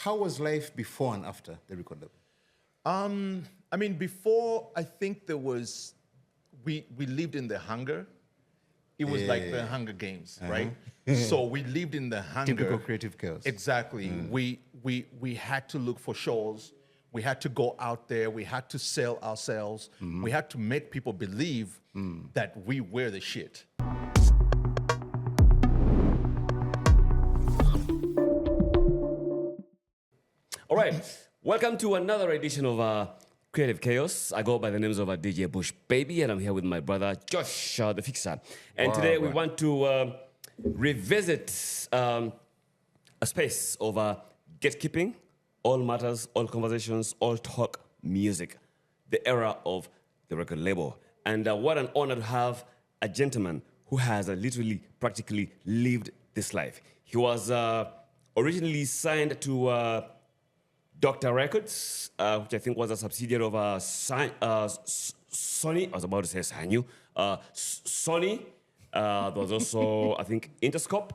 How was life before and after the record label? I mean, before, I think there was, we lived in the hunger. It was like the Hunger Games, right? So we lived in the hunger. Typical creative chaos. Exactly. We had to look for shows. We had to go out there. We had to sell ourselves. We had to make people believe that we were the shit. All right, welcome to another edition of Creative Chaos. I go by the names of DJ Bush Baby, and I'm here with my brother Josh, the Fixer. And today we want to revisit a space of gatekeeping, all matters, all conversations, all talk music, the era of the record label. And what an honor to have a gentleman who has literally, practically lived this life. He was originally signed to Dr. Records, which I think was a subsidiary of Sony. I was about to say Sanyu. Sony. There was also, I think, Interscope.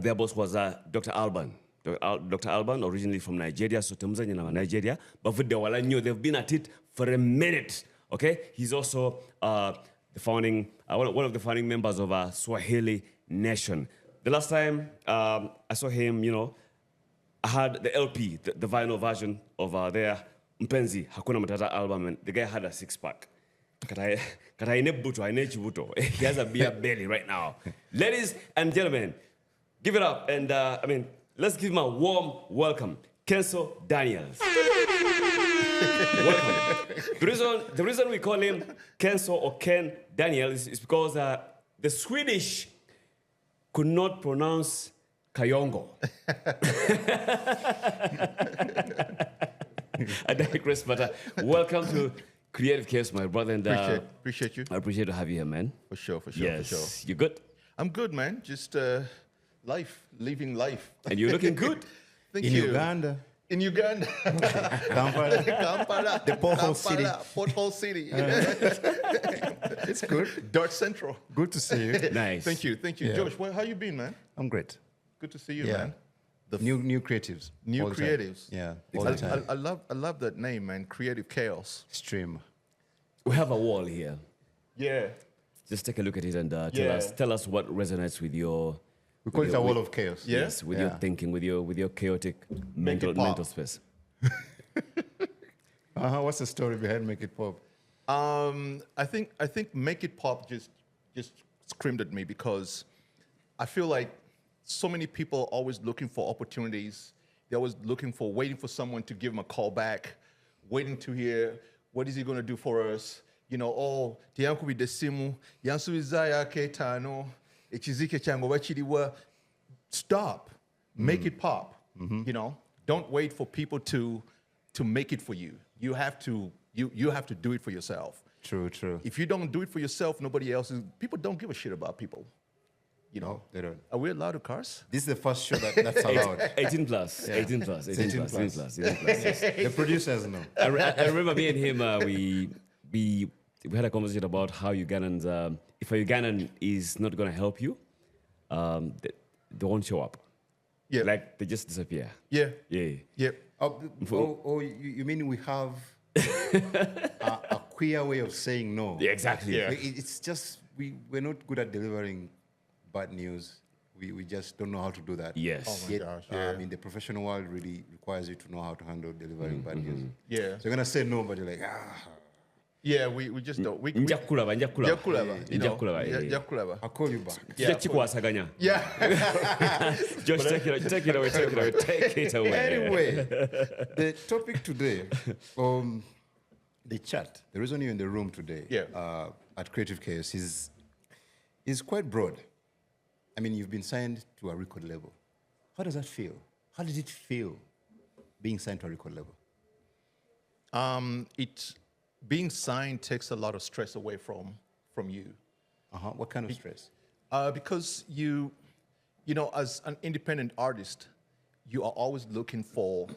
Their boss was Dr. Alban. Dr. Alban, originally from Nigeria, so Tanzania, Nigeria. But for the Walanyo, they've been at it for a minute. Okay, he's also the founding, one of the founding members of Swahili Nation. The last time I saw him, you know, I had the LP, the vinyl version of their Mpenzi Hakuna Matata album, and the guy had a six-pack. He has a beer belly right now. Ladies and gentlemen, give it up, and I mean, let's give him a warm welcome. Kenzo Daniels. Welcome. The reason we call him Kenzo or Ken Daniels is because the Swedish could not pronounce Kayongo. I digress, but welcome to Creative Chaos, my brother. And appreciate you. I appreciate to have you here, man. For sure, yes. for sure. You good? I'm good, man. Just living life. And you're looking good. Thank in you. Uganda. In Uganda. Kampala. The Porthole City. Porthole City. It's good. Dart Central. Good to see you. Nice. Thank you. Yeah. Josh, how you been, man? I'm great. Good to see you, Yeah. man. The new creatives. New all the time. creatives. Yeah. All the time. I love that name, man. Creative Chaos. Stream. We have a wall here. Yeah. Just take a look at it and Yeah. tell us what resonates with your. We call it a wall of chaos. Yeah? Yes, with your thinking, with your chaotic mental space. What's the story behind Make It Pop? I think Make It Pop just screamed at me because I feel like so many people are always looking for opportunities. They're always waiting for someone to give them a call back, waiting to hear what is he going to do for us. You know, oh, tiyankubi desimu, yansubiza ketano, ekizike chango bachiriwa. Stop. Make it pop. You know, don't wait for people to make it for you. You have to do it for yourself. True. If you don't do it for yourself, nobody else is. People don't give a shit about people. You know, No, they don't. Are we allowed to curse? This is the first show that's allowed. 18 plus. Yeah. 18 plus. 18 plus. Yes. The producers know. I remember me and him. We had a conversation about how Ugandans, if a Ugandan is not going to help you, they won't show up. Yeah. Like they just disappear. Yeah. Yeah. Yep. You mean we have a queer way of saying no? Yeah, exactly. Yeah. It's just we're not good at delivering bad news. We just don't know how to do that. Yes. Oh my Yet, gosh, yeah. the professional world really requires you to know how to handle delivering bad news. Yeah. So you're gonna say no, but you're like, Yeah, we just don't. Njakulaba. Jakulaba, you know. Njakulaba, yeah. Jakulaba. I'll call you back. Yeah. Chikwasaganya. Yeah. Josh, take it away. Anyway, the topic today, the chat, the reason you're in the room today at Creative Chaos is quite broad. I mean, you've been signed to a record label. How does that feel? How did it feel being signed to a record label? Being signed takes a lot of stress away from you. What kind of stress? Because you know, as an independent artist, you are always looking for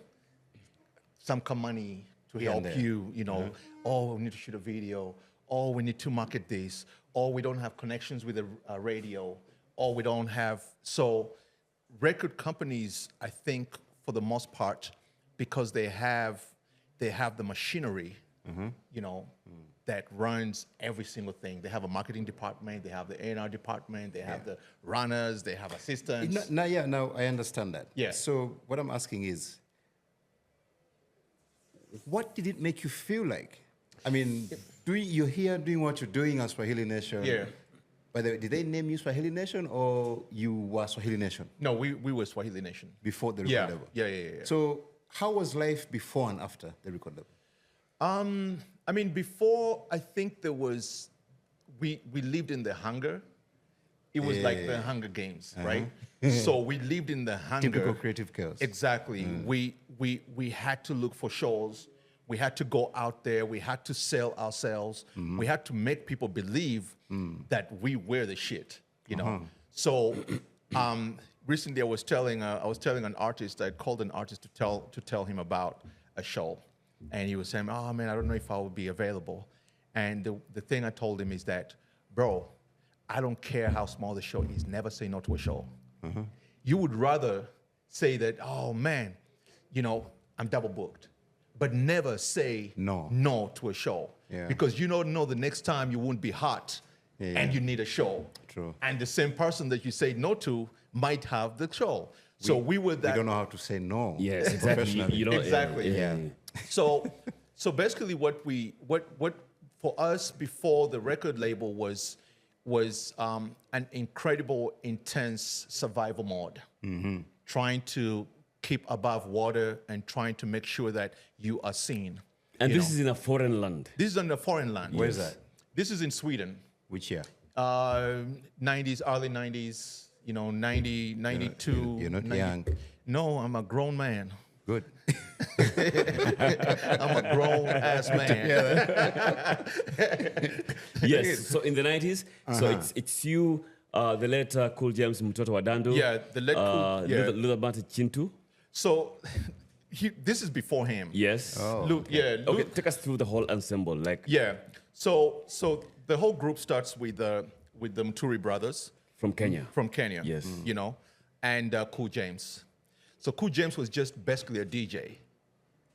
some money to Here and help there. you know, oh, we need to shoot a video, oh, we need to market this, or we don't have connections with a radio, or we don't have, so record companies, I think, for the most part, because they have the machinery, you know, that runs every single thing. They have a marketing department, they have the A&R department, they have the runners, they have assistants. Now, I understand that. Yeah. So what I'm asking is, what did it make you feel like? I mean, you're here doing what you're doing as Swahili Nation. Yeah. By the way, did they name you Swahili Nation or you were Swahili Nation? No, we were Swahili Nation. Before the record label? Yeah. So how was life before and after the record label? I mean, before, I think there was, we lived in the hunger. It was like the Hunger Games, right? So we lived in the hunger. Typical creative chaos. Exactly. We had to look for shows. We had to go out there. We had to sell ourselves. We had to make people believe that we were the shit, you know? So recently I was telling an artist, I called an artist to tell him about a show. And he was saying, oh man, I don't know if I will be available. And the thing I told him is that, bro, I don't care how small the show is, never say no to a show. You would rather say that, oh man, you know, I'm double booked, but never say no to a show. Because you don't know the next time you won't be hot and you need a show. True. And the same person that you say no to might have the show. So we were that. We don't know how to say no. Yes, exactly. You know, exactly. So basically what for us before the record label was an incredible, intense survival mode. Trying to keep above water and trying to make sure that you are seen. And this is in a foreign land. This is in a foreign land. Where is that? This is in Sweden. Which year? 90s, early 90s, you know, 90, 92. You're not 90. young. No, I'm a grown man. Good. I'm a grown ass man. Yes. So in the 90s, so it's you, the late Cool James Mtoto wa Dandu. Yeah, the late Cool. Yeah. Little Bante Chintu. So this is before him. Yes. Luke, Luke, Okay, take us through the whole ensemble. Like. Yeah. So the whole group starts with the Mturi brothers. From Kenya. From Kenya. Yes. You know, and Cool James. So Cool James was just basically a DJ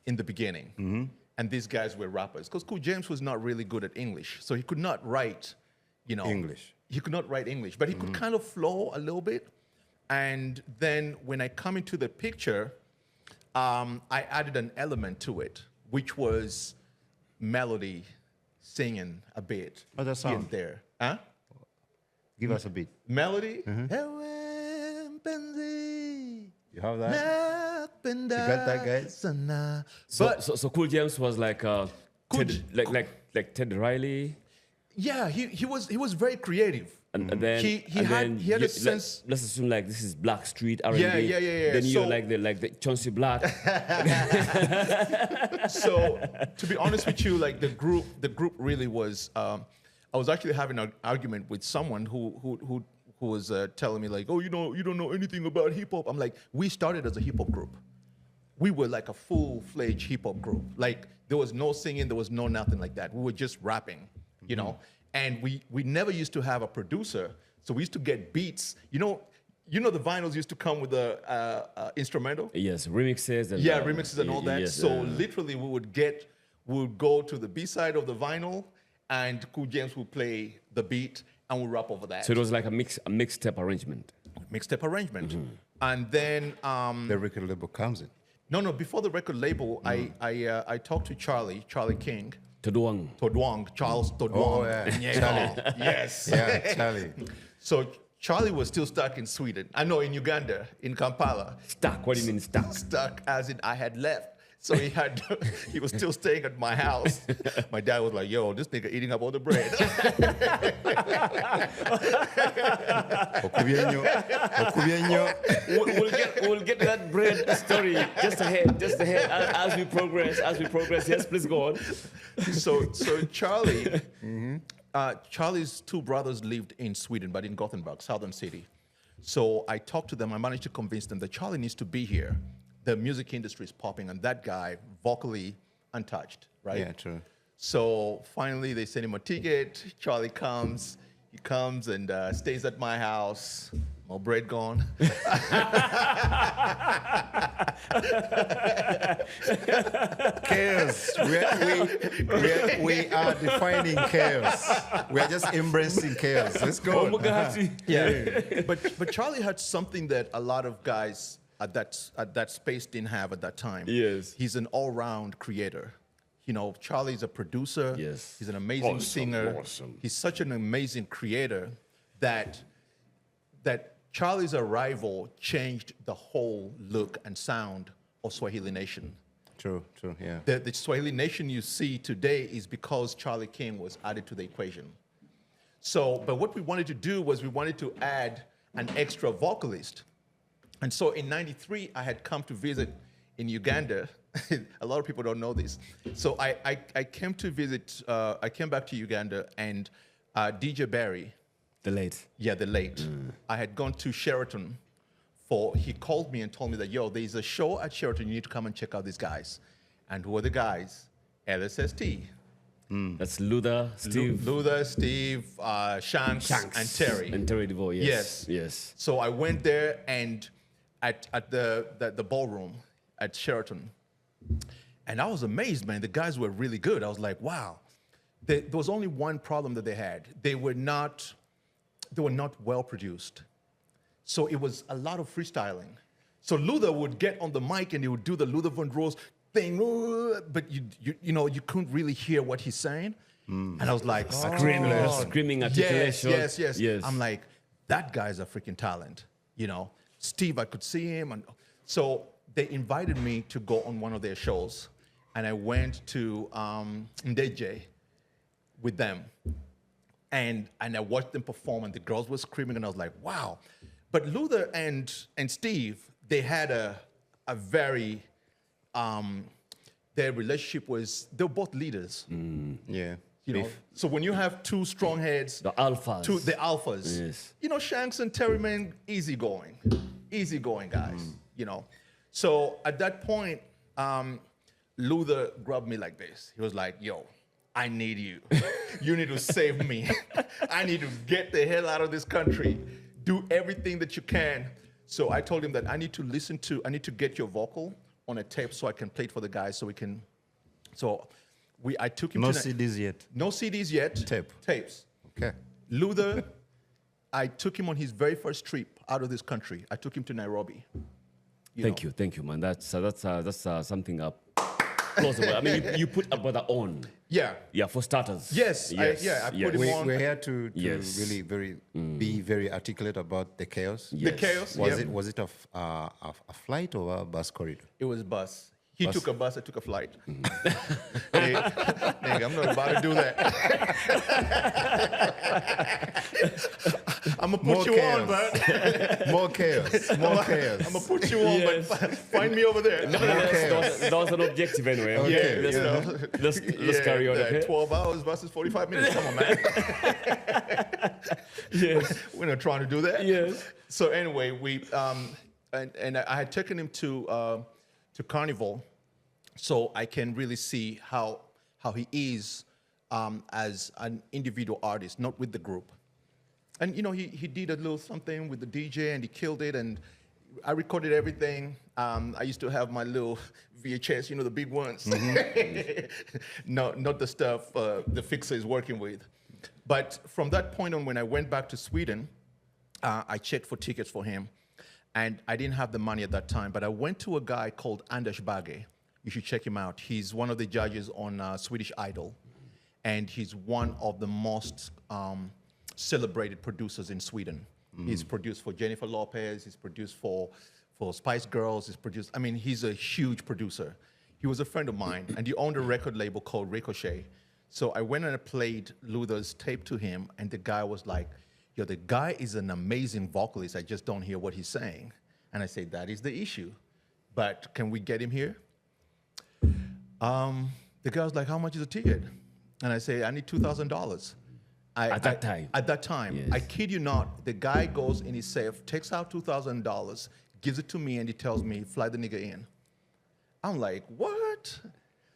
in the beginning. And these guys were rappers. Because Cool James was not really good at English. So he could not write, you know. English. He could not write English, but he could kind of flow a little bit. And then when I come into the picture, I added an element to it, which was melody, singing a bit. What's that here sound? and there. Huh? Give us a beat. Melody? You have that? You got that, guys? So Cool James was like Ted, like Ted Riley. Yeah, he was very creative. And then he had a sense. Let's assume like this is Black Street R&B. Yeah. Then you're like the Chauncey Black. So to be honest with you, like the group really was. I was actually having an argument with someone who was telling me like, oh, you don't know anything about hip hop. I'm like, we started as a hip hop group. We were like a full-fledged hip hop group. Like there was no singing, there was no nothing like that. We were just rapping, you know. And we never used to have a producer, so we used to get beats. You know the vinyls used to come with the instrumental. Yes, remixes. And, remixes and all that. Yes, so literally, we would go to the B side of the vinyl, and Cool James would play the beat, and we'd rap over that. So it was like a mixtape arrangement. Mixtape arrangement, and then the record label comes in. No. Before the record label, I talked to Charlie King. Charles Todwang. Oh, yeah. Charlie. Yes. Yeah, Charlie. So Charlie was still stuck in Sweden. I know, in Uganda, in Kampala. Stuck? What do you mean stuck? Stuck as in I had left. So he was still staying at my house. My dad was like, yo, this nigga eating up all the bread. We'll get that bread story just ahead as we progress. Yes, please go on. So Charlie, Charlie's two brothers lived in Sweden, but in Gothenburg, southern city. So I talked to them. I managed to convince them that Charlie needs to be here. The music industry is popping, and that guy, vocally untouched, right? Yeah, true. So finally, they send him a ticket. Charlie comes. He comes and stays at my house. More bread gone. Chaos. We are defining chaos. We are just embracing chaos. Let's go. Yeah. But Charlie had something that a lot of guys at that space didn't have at that time. Yes. He's an all-round creator. You know, Charlie's a producer. Yes. He's an amazing singer. Awesome. He's such an amazing creator that Charlie's arrival changed the whole look and sound of Swahili Nation. True, yeah. The Swahili Nation you see today is because Charlie King was added to the equation. So, but what we wanted to do was we wanted to add an extra vocalist. And so in '93, I had come to visit in Uganda. A lot of people don't know this. So I came to visit, I came back to Uganda, and DJ Barry. The late. Yeah, the late. I had gone to Sheraton he called me and told me that, yo, there's a show at Sheraton, you need to come and check out these guys. And who are the guys? LSST. That's Luther, Steve. Luther, Steve, Shanks, and Terry. And Terry DeVoe, yes. Yes. So I went there and at the ballroom at Sheraton. And I was amazed, man. The guys were really good. I was like, wow. There was only one problem that they had. They were not well produced. So it was a lot of freestyling. So Luther would get on the mic and he would do the Luther Van Roos thing, but you couldn't really hear what he's saying. And I was like, screaming articulation. Yes. I'm like, that guy's a freaking talent. You know, Steve, I could see him. And so they invited me to go on one of their shows. And I went to Ndeje with them. And I watched them perform, and the girls were screaming, and I was like, wow. But Luther and Steve, they had a very, their relationship was, they were both leaders. Yeah. You know, so when you have two strong heads. The alphas. The alphas. Yes. You know, Shanks and Terry, man, easygoing guys, you know. So at that point, Luther grabbed me like this. He was like, yo, I need you. You need to save me. I need to get the hell out of this country. Do everything that you can. So I told him that I need to get your vocal on a tape so I can play it for the guys so we can. So I took him no to. CDs yet. No CDs yet. Tapes. Okay. Luther, I took him on his very first trip out of this country. I took him to Nairobi. Thank you, man. That's something up. Plausible. I mean, you put a brother on. Yeah. Yeah, for starters. Yes. I put him on. We're here to really be very articulate about the chaos. Yes. The chaos. Was it a flight or a bus corridor? It was a bus. He took a bus, I took a flight. Hey, nigga, I'm not about to do that. I'm going to put you on, but... More chaos. I'm going to put you on, but find me over there. That was an objective anyway. Okay. Let's carry on. Okay? 12 hours versus 45 minutes. Come on, man. Yes. We're not trying to do that. Yes. So anyway, and I had taken him to Carnival, so I can really see how he is as an individual artist, not with the group. And you know, he did a little something with the DJ and he killed it, and I recorded everything. I used to have my little VHS, you know, the big ones. No, not the stuff the fixer is working with. But from that point on, when I went back to Sweden, I checked for tickets for him. And I didn't have the money at that time, but I went to a guy called Anders Bagge. You should check him out. He's one of the judges on Swedish Idol. And he's one of the most celebrated producers in Sweden. He's produced for Jennifer Lopez. He's produced for Spice Girls. He's a huge producer. He was a friend of mine, and he owned a record label called Ricochet. So I went and I played Luther's tape to him, and the guy was like, yo, the guy is an amazing vocalist. I just don't hear what he's saying. And I say, that is the issue. But can we get him here? The guy was like, how much is a ticket? And I say, I need $2,000. At that time? At that time. Yes. I kid you not. The guy goes in his safe, takes out $2,000, gives it to me, and he tells me, fly the nigga in. I'm like, what?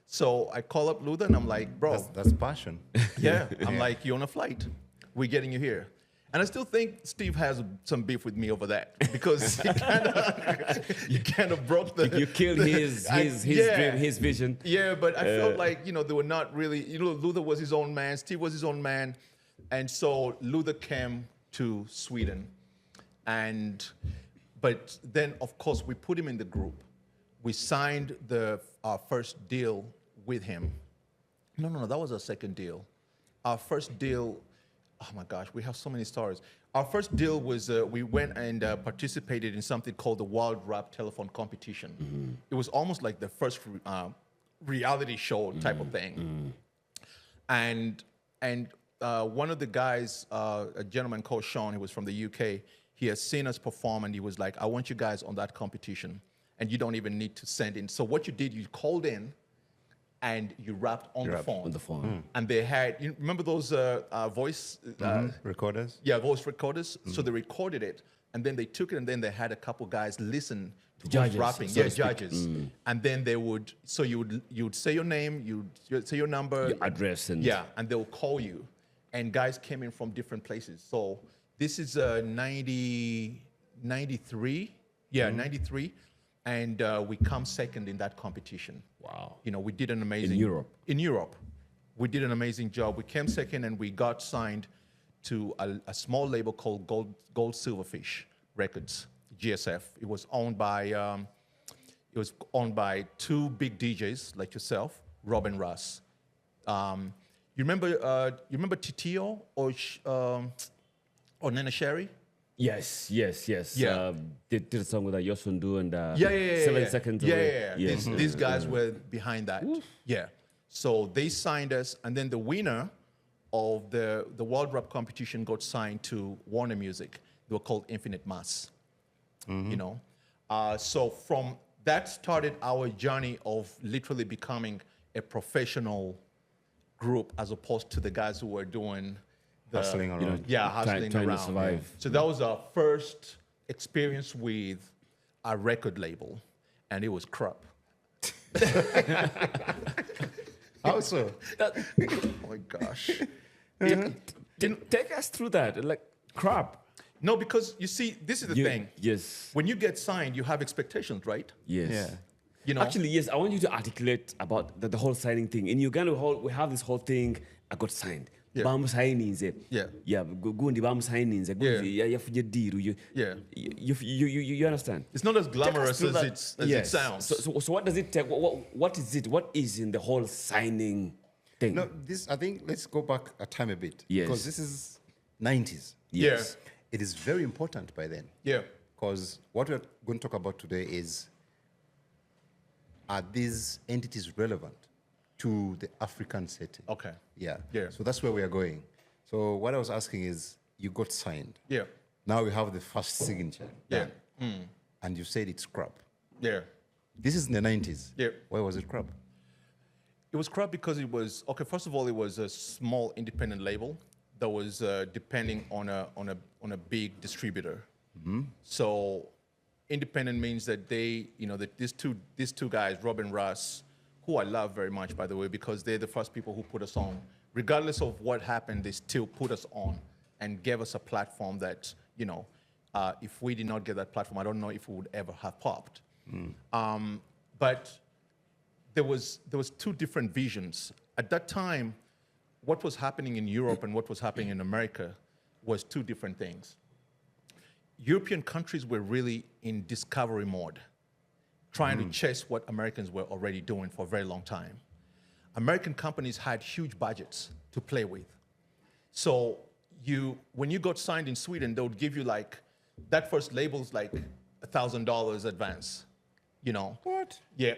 So I call up Luther, and I'm like, bro. That's passion. Yeah. I'm like, you're on a flight. We're getting you here. And I still think Steve has some beef with me over that because he kind of broke the. You killed his dream, his vision. Yeah, but I felt like, they were not really, Luther was his own man, Steve was his own man. And so Luther came to Sweden. But then, of course, we put him in the group. We signed our first deal with him. No, that was our second deal. Our first deal, oh my gosh, we have so many stories. Our first deal was we went and participated in something called the World Rap Telephone Competition. Mm-hmm. It was almost like the first reality show type of thing. And one of the guys, a gentleman called Sean, he was from the UK, he has seen us perform and he was like, I want you guys on that competition. And you don't even need to send in. So what you did, you called in and you rapped on the phone. On the phone. And they had, you remember those voice... recorders? Yeah, voice recorders. So they recorded it and then they took it and then they had a couple guys listen to judges, rapping. so judges. And then they would, so you would say your name, you'd say your number. Your address. And they will call you. And guys came in from different places. So this is 93. Yeah, 93. And we come second in that competition. Wow. We did an amazing... In Europe? In Europe. We did an amazing job. We came second and we got signed to a small label called Gold Silverfish Records, GSF. It was owned by two big DJs like yourself, Rob and Russ. You remember Titio or Nana Sherry? Yes. Yeah. Did a song with Yosundu and 7 seconds away. away. Yeah. These guys were behind that. Oof. Yeah. So they signed us, and then the winner of the World Rap competition got signed to Warner Music. They were called Infinite Mass. So from that started our journey of literally becoming a professional group as opposed to the guys who were doing hustling around. Hustling trying around. To survive. Yeah. So that was our first experience with a record label, and it was crap. How so? Oh my gosh. Take us through that, like crap. No, because you see, this is the thing. Yes. When you get signed, you have expectations, right? Yes. Yeah. Actually, yes, I want you to articulate about the whole signing thing. In Uganda, we have this whole thing, I got signed. Yeah. Bam signing. Yeah. Yeah. Gundi bam signing. You understand? It's not as glamorous as it sounds. So what does it take? What is it? What is in the whole signing thing? No, I think let's go back a time a bit. Yes. Because this is 90s. Yes. Yeah. It is very important by then. Yeah. Because what we're going to talk about today is, are these entities relevant to the African setting? Okay. Yeah. Yeah. So that's where we are going. So what I was asking is, you got signed. Yeah. Now we have the first signature. Yeah. Done. And you said it's crap. Yeah. This is in the 90s. Yeah. Why was it crap? It was crap because it was, okay, first of all, it was a small independent label that was depending on a big distributor. Mm-hmm. So independent means that they, that these two guys, Rob and Russ, who I love very much, by the way, because they're the first people who put us on. Regardless of what happened, they still put us on and gave us a platform that, if we did not get that platform, I don't know if we would ever have popped. But there was two different visions. At that time, what was happening in Europe and what was happening in America was two different things. European countries were really in discovery mode, trying to chase what Americans were already doing for a very long time. American companies had huge budgets to play with. So when you got signed in Sweden, they would give you that first label's like $1,000 advance, What? Yeah,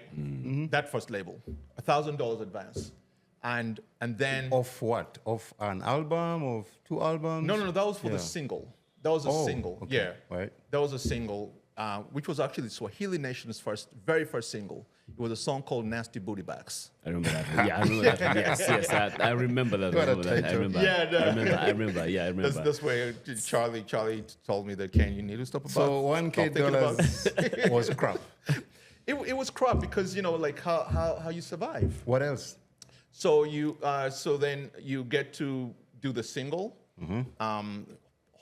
that first label, $1,000 advance. And then... Of what? Of an album, of two albums? No, that was for the single. That was a single, okay. yeah. Right. That was a single, which was actually Swahili Nation's very first single. It was a song called Nasty Booty Bags. I remember that. Yeah, I remember that. Yes, I remember that. I remember. That's where Charlie told me that, Ken, you need to stop about. So $1,000 was crap. It was crap because, how you survive. What else? So then you get to do the single.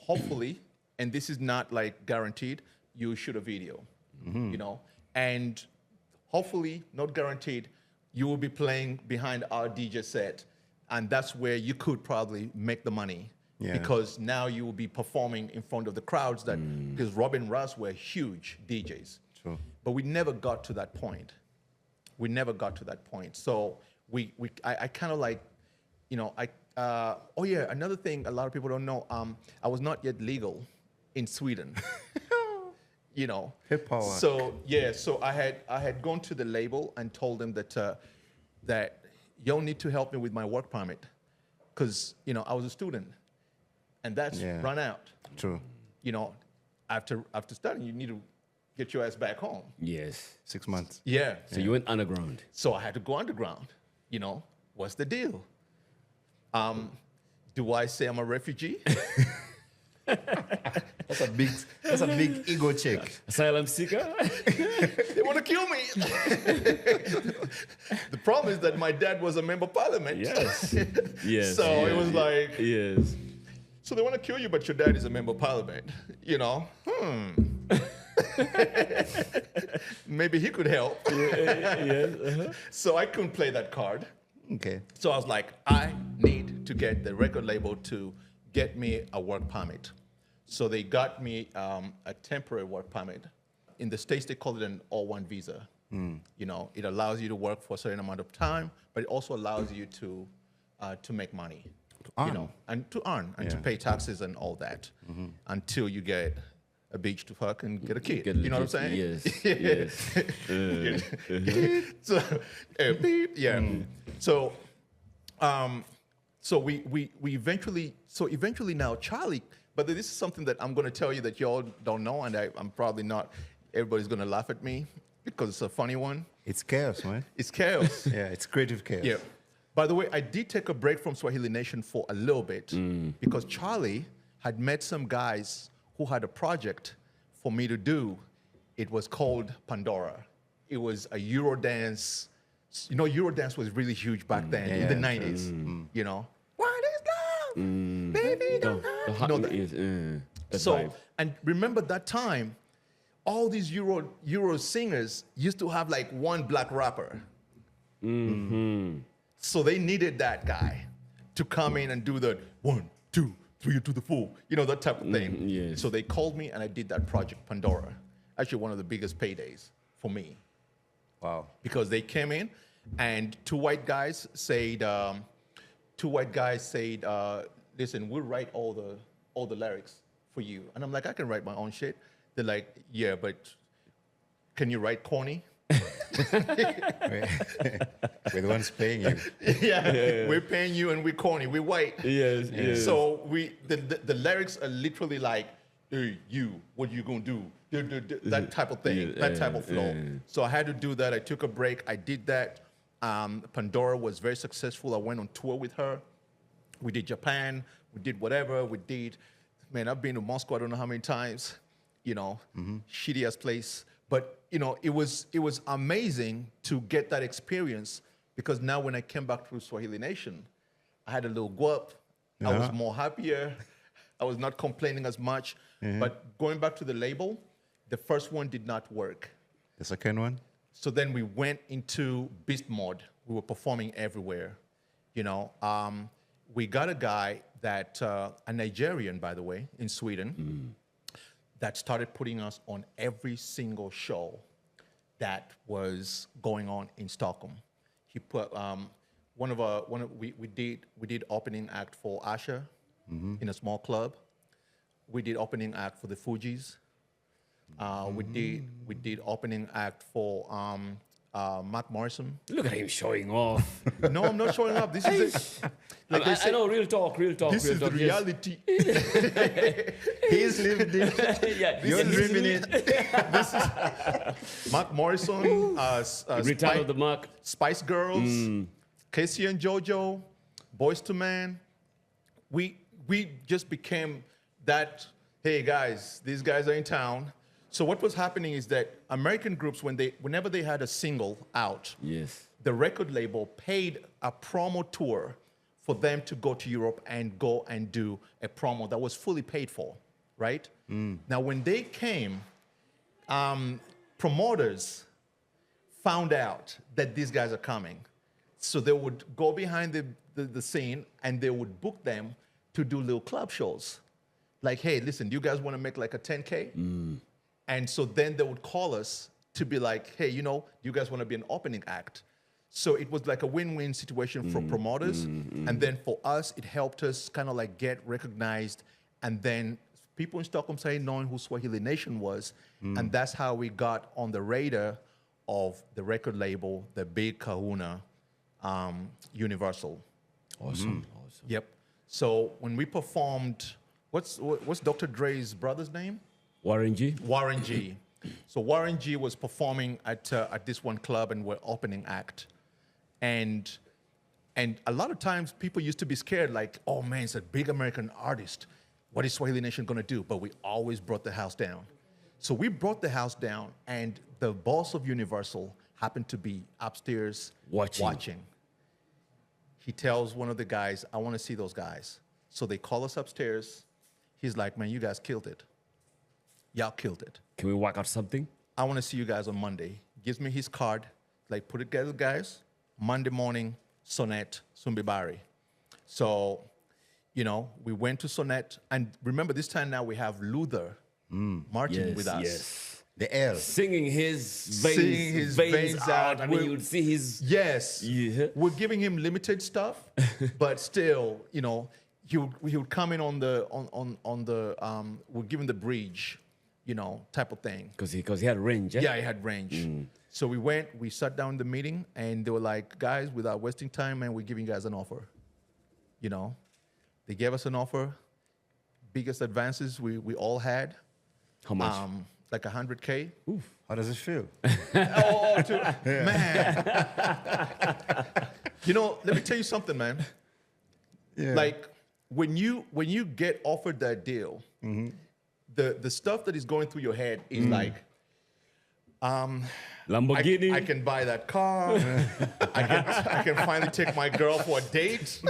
hopefully, and this is not like guaranteed, you shoot a video, you know, and hopefully, not guaranteed, you will be playing behind our DJ set, and that's where you could probably make the money. Because now you will be performing in front of the crowds because Robin Russ were huge DJs. True. But we never got to that point. We never got to that point. So I kind of like, you know, oh yeah, another thing a lot of people don't know, I was not yet legal in Sweden. You know. Hip power. So yeah, so I had gone to the label and told them that that y'all need to help me with my work permit, because you know I was a student, and that's run out. True. You know, after studying, you need to get your ass back home. Yes. 6 months. Yeah. So you went underground. So I had to go underground. You know, what's the deal? Do I say I'm a refugee? That's a big ego check. Asylum seeker? They want to kill me. The problem is that my dad was a member of parliament. Yes. Yes. So it was like, yes. so they want to kill you, but your dad is a member of parliament. You know? Maybe he could help. So I couldn't play that card. Okay. So I was like, I need to get the record label to get me a work permit. So they got me a temporary work permit. In the States, they call it an all-one visa. You know, it allows you to work for a certain amount of time, but it also allows you to make money. To earn. You know, and to earn and to pay taxes and all that until you get a beach to fuck and get a kid. You know what I'm saying? Yes. Yes. So, yeah. So, so we eventually now Charlie. But this is something that I'm going to tell you that y'all don't know, and I'm probably not. Everybody's going to laugh at me because it's a funny one. It's chaos, man. It's chaos. Yeah, it's creative chaos. Yeah. By the way, I did take a break from Swahili Nation for a little bit because Charlie had met some guys who had a project for me to do. It was called Pandora. It was a Eurodance. You know, Eurodance was really huge back then in the 90s. You know, what is love? Baby, don't So, and remember that time, all these Euro singers used to have like one black rapper. So they needed that guy to come in and do the 1, 2, 3 to the 4, you know, that type of thing. Yes. So they called me and I did that project, Pandora. Actually, one of the biggest paydays for me. Wow. Because they came in and two white guys said, listen, we'll write all the lyrics for you. And I'm like, I can write my own shit. They're like, yeah, but can you write corny? We're the ones paying you. Yeah, we're paying you and we're corny. We're white. Yes, yes. So the lyrics are literally like, hey, you, what you gonna do? That type of thing, that type of flow. So I had to do that. I took a break. I did that. Pandora was very successful. I went on tour with her. We did Japan. We did whatever we did. Man, I've been to Moscow I don't know how many times. You know, shitty ass place. But you know, it was amazing to get that experience because now when I came back to Swahili Nation, I had a little guap. I was more happier. I was not complaining as much. But going back to the label, the first one did not work. The second one? So then we went into beast mode. We were performing everywhere. You know, we got a guy that, a Nigerian, by the way, in Sweden, that started putting us on every single show that was going on in Stockholm. He put we did opening act for Asha in a small club. We did opening act for the Fugees. We did opening act for Mark Morrison. Look at him showing off. No, I'm not showing up. This is it. Like I know, real talk. This is the reality. He's lived it. Yeah, You're dreaming it. This is Mark Morrison, Return of the Mark. Spice Girls, Casey and JoJo, Boys to Men. We just became that. Hey guys, these guys are in town. So what was happening is that American groups, whenever they had a single out, Yes. the record label paid a promo tour for them to go to Europe and go and do a promo that was fully paid for, right? Now, when they came, promoters found out that these guys are coming. So they would go behind the scene and they would book them to do little club shows. Like, hey, listen, you guys want to make like a 10K? And so then they would call us to be like, hey, you know, you guys want to be an opening act? So it was like a win-win situation for promoters. And then for us, it helped us kind of like get recognized. And then people in Stockholm started knowing who Swahili Nation was. And that's how we got on the radar of the record label, the big kahuna, Universal. Awesome. Yep. So when we performed, what's Dr. Dre's brother's name? Warren G. Warren G. So Warren G was performing at this one club and we're opening act. And a lot of times people used to be scared, like, oh man, it's a big American artist. What is Swahili Nation gonna do? But we always brought the house down. So we brought the house down and the boss of Universal happened to be upstairs watching. He tells one of the guys, I wanna see those guys. So they call us upstairs. He's like, man, you guys killed it. Y'all killed it. Can we work out something? I want to see you guys on Monday. Gives me his card. Like, put it together, guys. Monday morning, Sonnet, Sumbibari. So, you know, we went to Sonnet. And remember, this time now we have Luther marching with us. Yes. The L. Singing his veins out. I mean, you would see his... Yes. Yeah. We're giving him limited stuff, but still, you know, he would come in on the, we're giving the bridge, you know, type of thing. Because he had range, eh? Yeah, he had range. So we sat down in the meeting, and they were like, guys, without wasting time, man, we're giving you guys an offer. You know, they gave us an offer. Biggest advances we all had. How much? Like 100K. Oof. How does it feel? Man. You know, let me tell you something, man. Yeah. Like, when you get offered that deal, the stuff that is going through your head is like, Lamborghini. I can buy that car. I can finally take my girl for a date.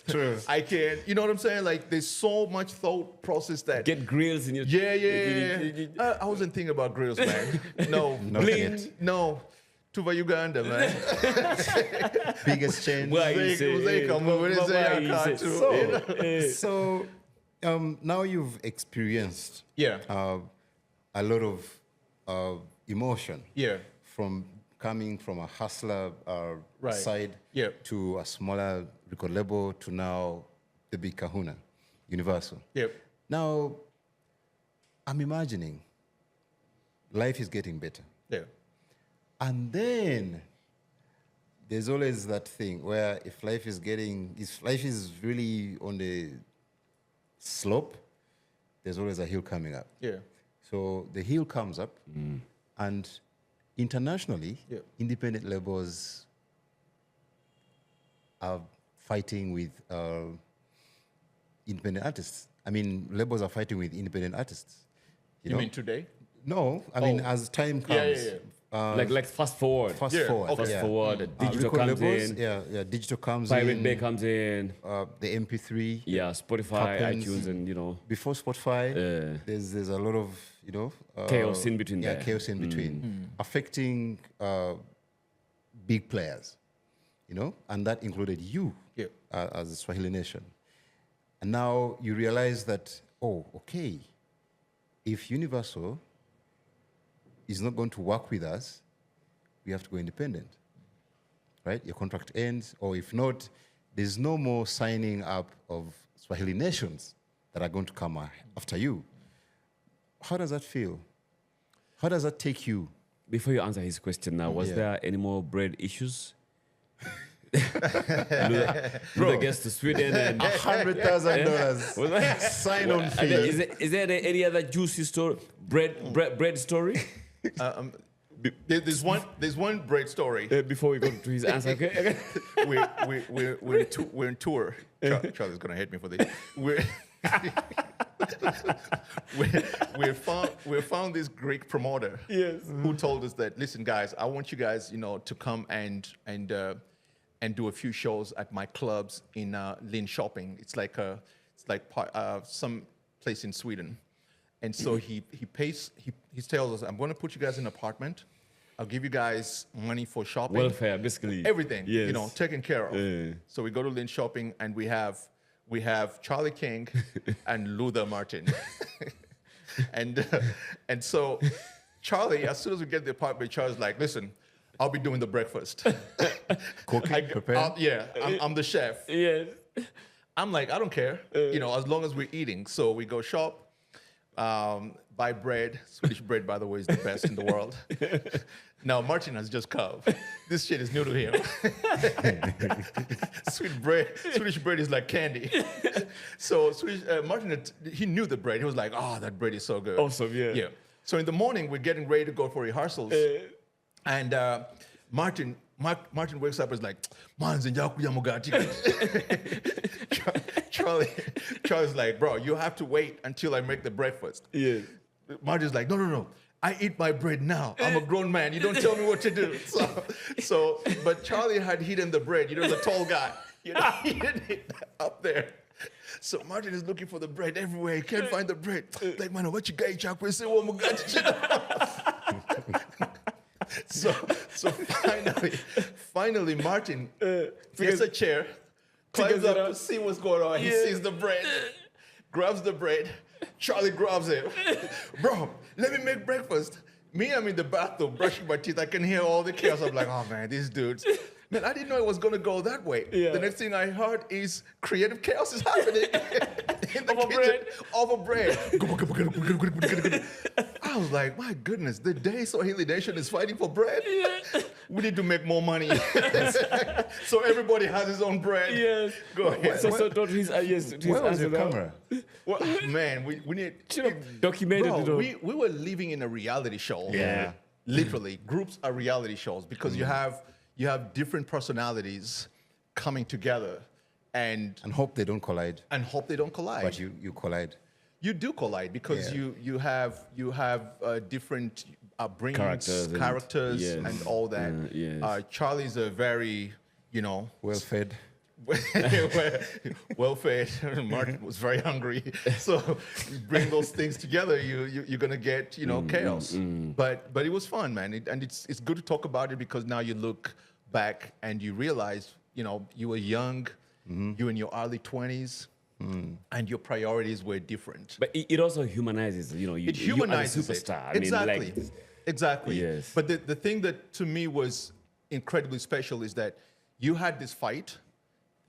True. I can, you know what I'm saying? Like, there's so much thought process that. Get grills in your... Yeah. I wasn't thinking about grills, man. No. Not yet. No. Tuva Uganda, man. Biggest change. So now you've experienced a lot of emotion from coming from a hustler side to a smaller record label to now the big kahuna, Universal. Now, I'm imagining life is getting better. And then there's always that thing where if life is really on the slope, there's always a hill coming up. So the hill comes up, and internationally, independent labels are fighting with independent artists. I mean, labels are fighting with independent artists. You mean today? No, I mean as time comes. Like fast forward. Fast forward. Digital comes in. Digital comes Pirate in. Bay comes in. The MP3. Yeah, Spotify, happens. iTunes, and you know. Before Spotify, there's a lot of chaos in between. Yeah, chaos in between, affecting big players, and that included you as the Swahili Nation. And now you realize that, if Universal is not going to work with us, we have to go independent, right? Your contract ends, or if not, there's no more signing up of Swahili nations that are going to come after you. How does that feel? How does that take you? Before you answer his question now, was there any more bread issues? Bro, gets to Sweden and $100,000 sign-on fee. Is there any other juicy story, bread story? There's one bread story. Before we go to his answer, okay? We're in tour. Charlie's gonna hate me for this. We found this Greek promoter who told us that, listen, guys, I want you guys, to come and and do a few shows at my clubs in Lynn Shopping. It's like some place in Sweden. And so he tells us, I'm going to put you guys in an apartment. I'll give you guys money for shopping. Welfare, basically. Everything, yes. you know, taken care of. So we go to Lynn Shopping, and we have Charlie King and Luther Martin. and so Charlie, as soon as we get to the apartment, Charlie's like, listen, I'll be doing the breakfast. Cooking, preparing? Yeah, I'm the chef. Yes. I'm like, I don't care, you know, as long as we're eating. So we go shop, buy bread. Swedish bread, by the way, is the best in the world. Now, Martin has just come. This shit is new to him. Swedish bread is like candy. So Martin, he knew the bread. He was like, oh, that bread is so good. Awesome, yeah. Yeah. So in the morning, we're getting ready to go for rehearsals. And Martin wakes up and is like, Charlie's like, bro, you have to wait until I make the breakfast. Yeah. Martin's like, no. I eat my bread now. I'm a grown man. You don't tell me what to do. But Charlie had hidden the bread. You know, the tall guy. You know, he hid it up there. So Martin is looking for the bread everywhere. He can't find the bread. Like, man, what you got? So finally, Martin gets a chair, climbs up to see what's going on. He sees the bread, grabs the bread. Charlie grabs it. Bro, let me make breakfast. I'm in the bathroom brushing my teeth. I can hear all the chaos. I'm like, oh man, these dudes. Man, I didn't know it was going to go that way. Yeah. The next thing I heard is creative chaos is happening in the kitchen over bread. I was like, my goodness, the day Swahili Nation is fighting for bread, we need to make more money. So everybody has his own bread. Yes. Go ahead. Where was your camera? Well, man, we need... Should have documented it all. We were living in a reality show. Yeah. Literally, groups are reality shows because you have different personalities coming together and hope they don't collide. But you collide. You do collide because you have different upbringings, characters, and all that. Yes. Charlie's a very, well-fed. Well-fed. Martin was very hungry. So you bring those things together, you're gonna get chaos. But it was fun, man. It's good to talk about it because now you look back and you realize you were young, you were in your early 20s. And your priorities were different. But it also humanizes, it humanizes you as a superstar. Exactly. Exactly. Yes. But the thing that to me was incredibly special is that you had this fight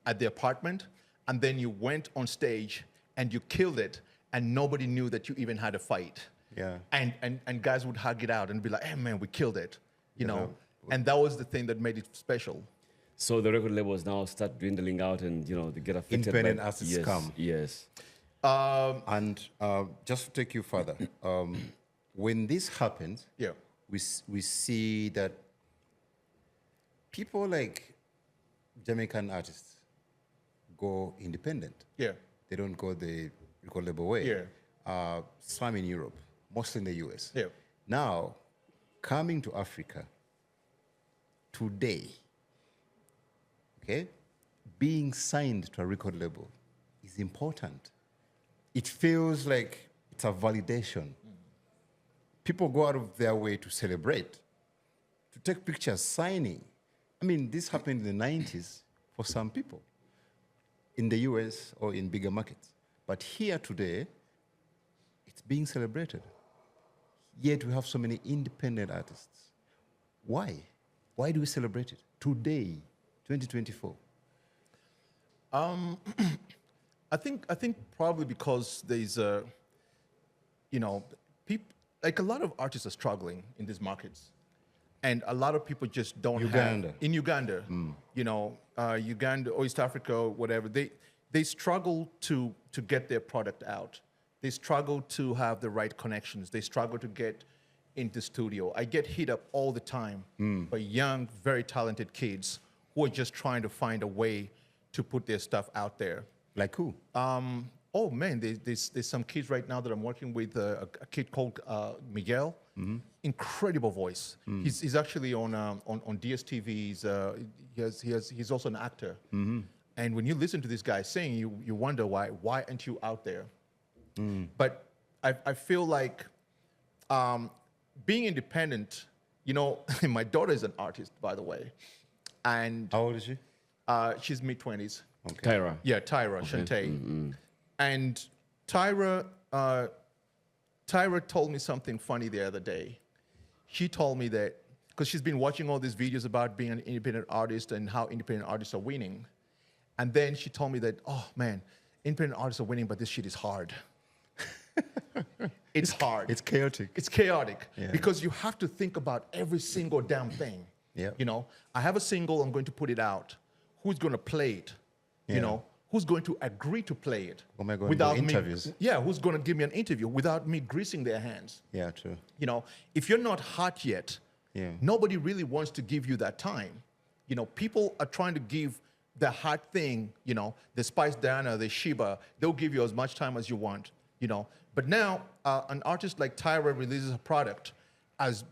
at the apartment, and then you went on stage and you killed it, and nobody knew that you even had a fight. Yeah. And guys would hug it out and be like, hey man, we killed it. And that was the thing that made it special. So the record labels now start dwindling out, and they get affected. Independent artists come. Yes. And just to take you further, when this happens, we see that people like Jamaican artists go independent. Yeah. They don't go the record label way. Yeah. Some in Europe, mostly in the US. Yeah. Now, coming to Africa today, okay, being signed to a record label is important. It feels like it's a validation. People go out of their way to celebrate, to take pictures, signing. I mean, this happened in the 90s for some people in the US or in bigger markets. But here today, it's being celebrated. Yet we have so many independent artists. Why? Why do we celebrate it today, 2024? I think probably because there's people, like a lot of artists are struggling in these markets, and a lot of people just don't have in Uganda, Uganda or East Africa, whatever. They struggle to get their product out. They struggle to have the right connections. They struggle to get into studio. I get hit up all the time by young, very talented kids who are just trying to find a way to put their stuff out there. Like who? Oh man, there's some kids right now that I'm working with. A kid called Miguel. Incredible voice. He's actually on DSTV. He's also an actor. And when you listen to this guy sing, you wonder why aren't you out there? But I feel like being independent, you know, my daughter is an artist, by the way. And how old is she? She's mid-20s. Okay. Tyra. Yeah, Tyra, okay. Shantae. And Tyra told me something funny the other day. She told me that, because she's been watching all these videos about being an independent artist and how independent artists are winning. And then she told me that, oh man, independent artists are winning, but this shit is hard. It's hard. It's chaotic. It's chaotic because you have to think about every single damn thing. Yeah. You know, I have a single, I'm going to put it out. Who's going to play it? You know, who's going to agree to play it? Oh my God, without interviews. Who's going to give me an interview without me greasing their hands? Yeah, true. You know, if you're not hot yet, nobody really wants to give you that time. You know, people are trying to give the hot thing, you know, the Spice Diana, the Sheba, they'll give you as much time as you want, you know. But now, an artist like Tyra releases a product as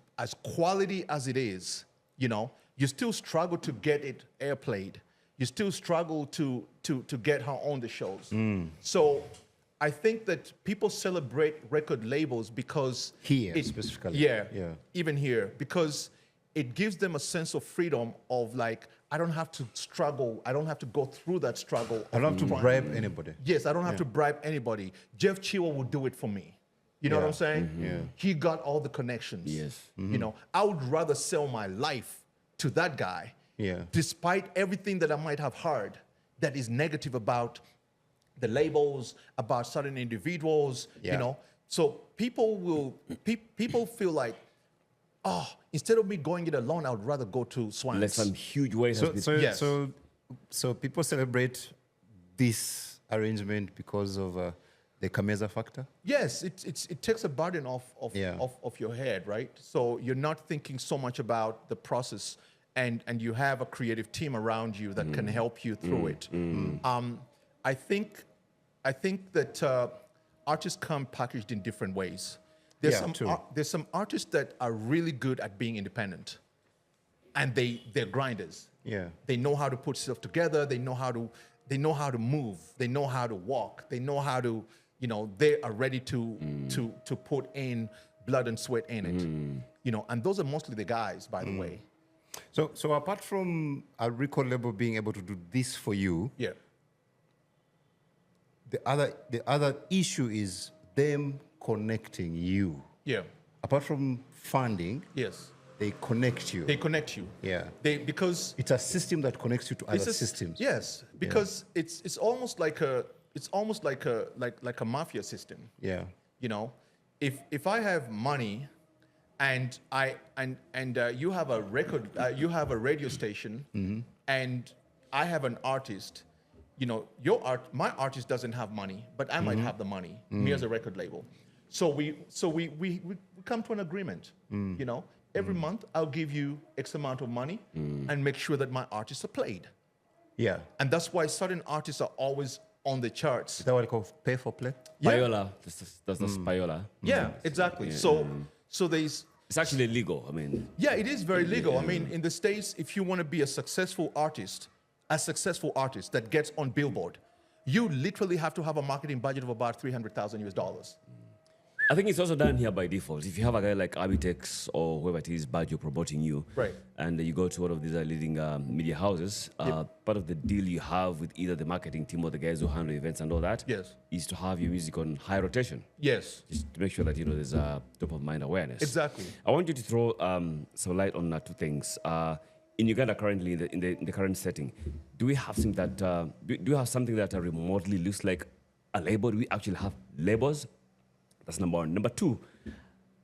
quality as it is, you know, you still struggle to get it airplayed. You still struggle to get her on the shows. So I think that people celebrate record labels because here specifically. Yeah, even here, because it gives them a sense of freedom of like, I don't have to struggle. I don't have to go through that struggle. I don't have to bribe anybody. Yes, I don't have to bribe anybody. Jeff Chiwa will do it for me. You know what I'm saying? Yeah. He got all the connections. Yes. You know, I would rather sell my life to that guy, despite everything that I might have heard that is negative about the labels, about certain individuals, you know. So people feel like, oh, instead of me going it alone, I would rather go to Swans. Unless some huge way So people celebrate this arrangement because of the Kameza factor? Yes, it takes a burden off your head, right? So you're not thinking so much about the process, and you have a creative team around you that can help you through it. I think that artists come packaged in different ways. There's some artists that are really good at being independent, and they're grinders. Yeah, they know how to put stuff together. They know how to move. They know how to walk. They know how to, you know, they are ready to put in blood and sweat in it. You know, and those are mostly the guys, by the way. So apart from a record label being able to do this for you, the other issue is them connecting you. Yeah. Apart from funding, they connect you. They connect you. Yeah. Because it's a system that connects you to other systems. Yes, because it's almost like a mafia system. Yeah. You know, if I have money, and you have a record, you have a radio station, and I have an artist. You know, my artist doesn't have money, but I might have the money. Me as a record label. So we come to an agreement. You know, every month I'll give you X amount of money and make sure that my artists are played. Yeah. And that's why certain artists are always on the charts. Is that what they call pay for play? Payola. That's payola. Yeah, exactly. Yeah. So there's... It's actually legal, I mean. Yeah, it is very legal. I mean, in the States, if you want to be a successful artist that gets on Billboard, you literally have to have a marketing budget of about $300,000 US. I think it's also done here by default. If you have a guy like Abitex or whoever it is, Baggio promoting you, and you go to one of these leading media houses, part of the deal you have with either the marketing team or the guys who handle events and all that is to have your music on high rotation. Yes. Just to make sure that, you know, there's a top of mind awareness. Exactly. I want you to throw some light on two things. In Uganda currently, in the current setting, do we have something that do you have something that remotely looks like a label? Do we actually have labels? That's number one. Number two,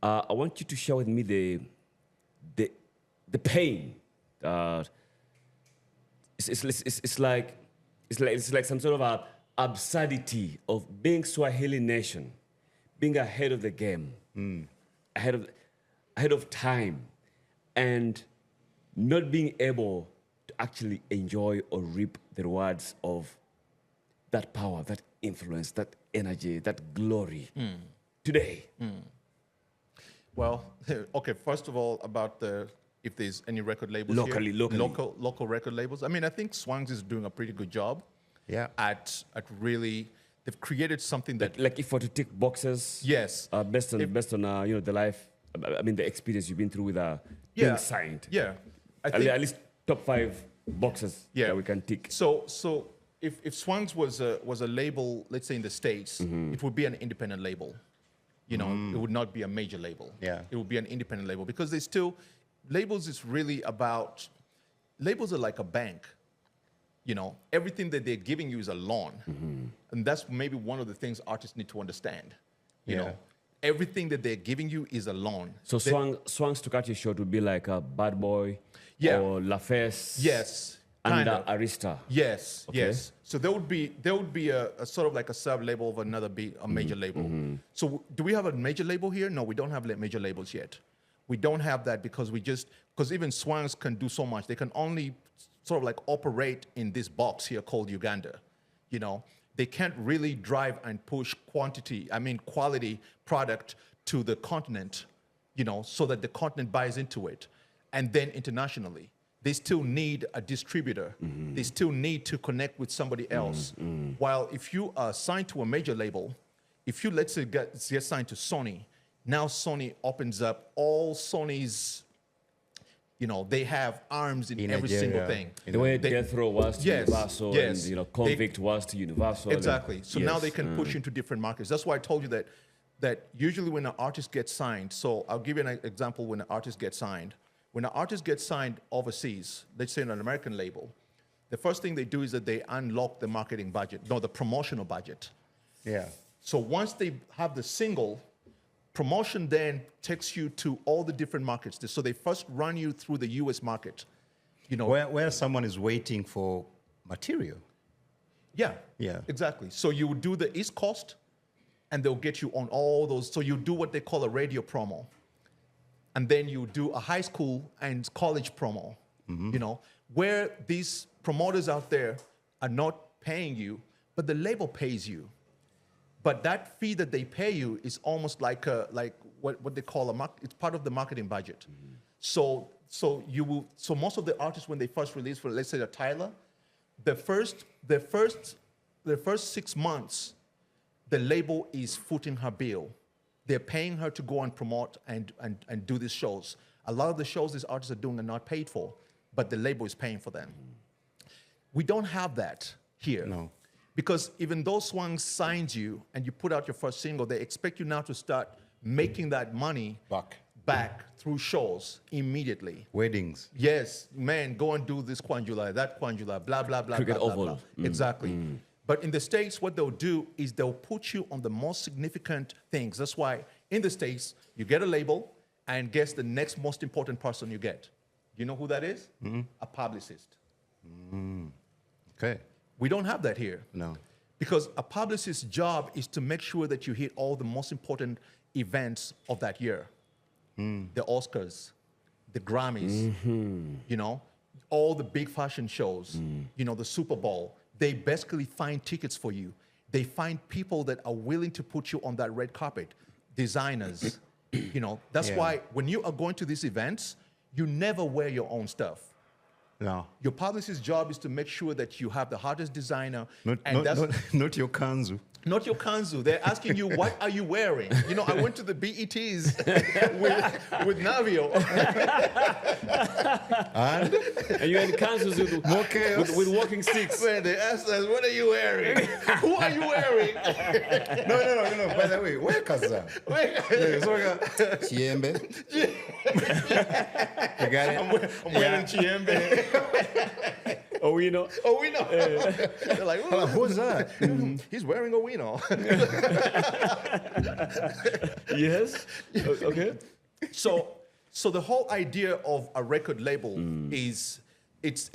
I want you to share with me the pain. It's like some sort of a absurdity of being Swahili Nation, being ahead of the game, ahead of time, and not being able to actually enjoy or reap the rewards of that power, that influence, that energy, that glory today. Well, okay. First of all, about if there's any record labels Locally. local record labels. I mean, I think Swangs is doing a pretty good job. Yeah. At really, they've created something that Like if we're to tick boxes. yes, Based on the life. I mean the experience you've been through with being signed. yeah. I At think least top 5 boxes that we can tick. So if Swangs was a label, let's say in the States, it would be an independent label. You know, it would not be a major label. Yeah. It would be an independent label because they still, labels is really about, labels are like a bank. You know, everything that they're giving you is a loan. And that's maybe one of the things artists need to understand. You know, everything that they're giving you is a loan. So Swangs to cut you short would be like a Bad Boy or La Fesse. Yes. Under Arista. Yes, yes. So there would be a sort of like a sub label of another a major label. So do we have a major label here? No, we don't have major labels yet. We don't have that because because even Swangs can do so much. They can only sort of like operate in this box here called Uganda. You know, they can't really drive and push quality product to the continent, you know, so that the continent buys into it. And then internationally. They still need a distributor. They still need to connect with somebody else. While if you are signed to a major label, if you, let's say, get signed to Sony, now Sony opens up all Sony's, you know, they have arms in every single thing. The way Death Row was to Universal and, you know, Convict was to Universal. Exactly. So now they can push into different markets. That's why I told you that usually when an artist gets signed, so I'll give you an example when an artist gets signed. When an artist gets signed overseas, let's say on an American label, the first thing they do is that they unlock the marketing budget, the promotional budget. Yeah. So once they have the single, promotion then takes you to all the different markets. So they first run you through the US market. You know, where someone is waiting for material. Yeah. Yeah. Exactly. So you would do the East Coast, and they'll get you on all those. So you do what they call a radio promo. And then you do a high school and college promo, you know, where these promoters out there are not paying you, but the label pays you. But that fee that they pay you is almost like what they call it's part of the marketing budget. So most of the artists, when they first release, for let's say a Tyler, the first 6 months, the label is footing her bill. They're paying her to go and promote and do these shows. A lot of the shows these artists are doing are not paid for, but the label is paying for them. We don't have that here. No. Because even though Swangs signs you and you put out your first single, they expect you now to start making that money back through shows immediately. Weddings. Yes, man, go and do this Kwanjula, that Kwanjula, blah, blah, blah, Cricket blah, blah, Oval. blah. Exactly. But in the States, what they'll do is they'll put you on the most significant things. That's why in the States, you get a label, and guess the next most important person you get. You know who that is? A publicist. Okay. We don't have that here. No. Because a publicist's job is to make sure that you hit all the most important events of that year. The Oscars, the Grammys, you know, all the big fashion shows, you know, the Super Bowl. They basically find tickets for you. They find people that are willing to put you on that red carpet, designers. You know, that's why when you are going to these events, you never wear your own stuff. No. Your publicist's job is to make sure that you have the hottest designer. Not your kanzu. Not your kanzu. They're asking you, what are you wearing? You know, I went to the BETs with Navio. And you're in kanzus with walking sticks. Man, they asked us, what are you wearing? Who are you wearing? No. By the way, where kaza? Chiembe. You got it? I'm wearing Chiembe. Owino. They're like, who's that? He's wearing Owino. Yes. Okay. So the whole idea of a record label is it's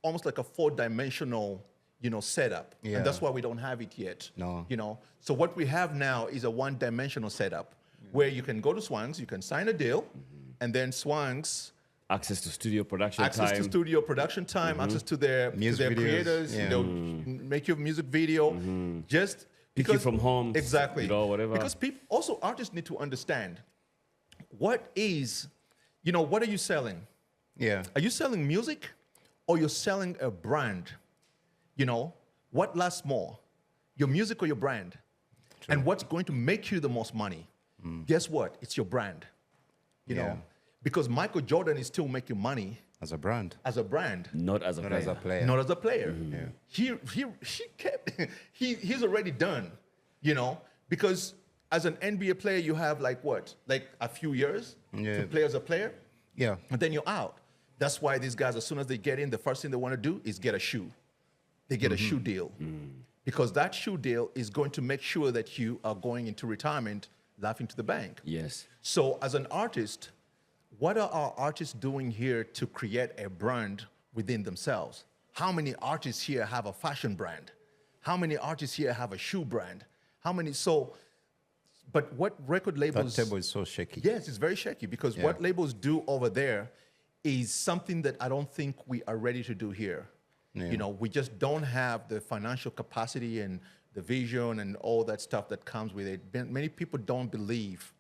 almost like a 4-dimensional, you know, setup. Yeah. And that's why we don't have it yet. No. You know. So what we have now is a 1-dimensional setup where you can go to Swangs, you can sign a deal, and then Swangs access to studio production access time. to studio production time, access to their creators. Yeah. They'll make your music video. Just Pick you from home. Exactly. You know, whatever. Because artists need to understand what are you selling? Yeah. Are you selling music or you're selling a brand? You know, what lasts more? Your music or your brand? True. And what's going to make you the most money? Guess what? It's your brand. You know, because Michael Jordan is still making money as a brand. As a brand. Not as a player. Not as a player. He's already done, you know, because as an NBA player, you have like a few years to play as a player. Yeah. And then you're out. That's why these guys, as soon as they get in, the first thing they want to do is get a shoe. They get a shoe deal. Because that shoe deal is going to make sure that you are going into retirement laughing to the bank. Yes. So as an artist, what are our artists doing here to create a brand within themselves? How many artists here have a fashion brand? How many artists here have a shoe brand? But what record labels... That table is so shaky. Yes, it's very shaky because what labels do over there is something that I don't think we are ready to do here. Yeah. You know, we just don't have the financial capacity and the vision and all that stuff that comes with it. Many people don't believe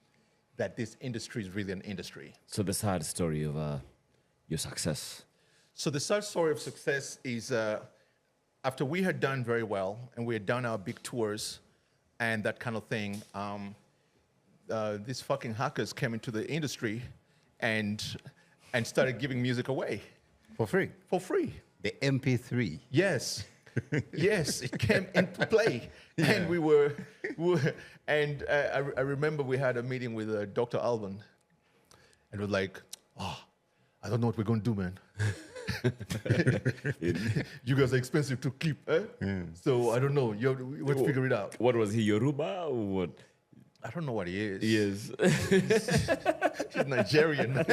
that this industry is really an industry. So the sad story of your success. So the sad story of success is after we had done very well and we had done our big tours and that kind of thing, these fucking hackers came into the industry and started giving music away. For free? For free. The MP3. Yes. Yes, it came into play. Yeah. And I remember we had a meeting with Dr. Alban and we're like, I don't know what we're going to do, man. You guys are expensive to keep, eh? Yeah. So I don't know. Let's figure it out. What was he, Yoruba or what? I don't know what he is. He is. He's Nigerian.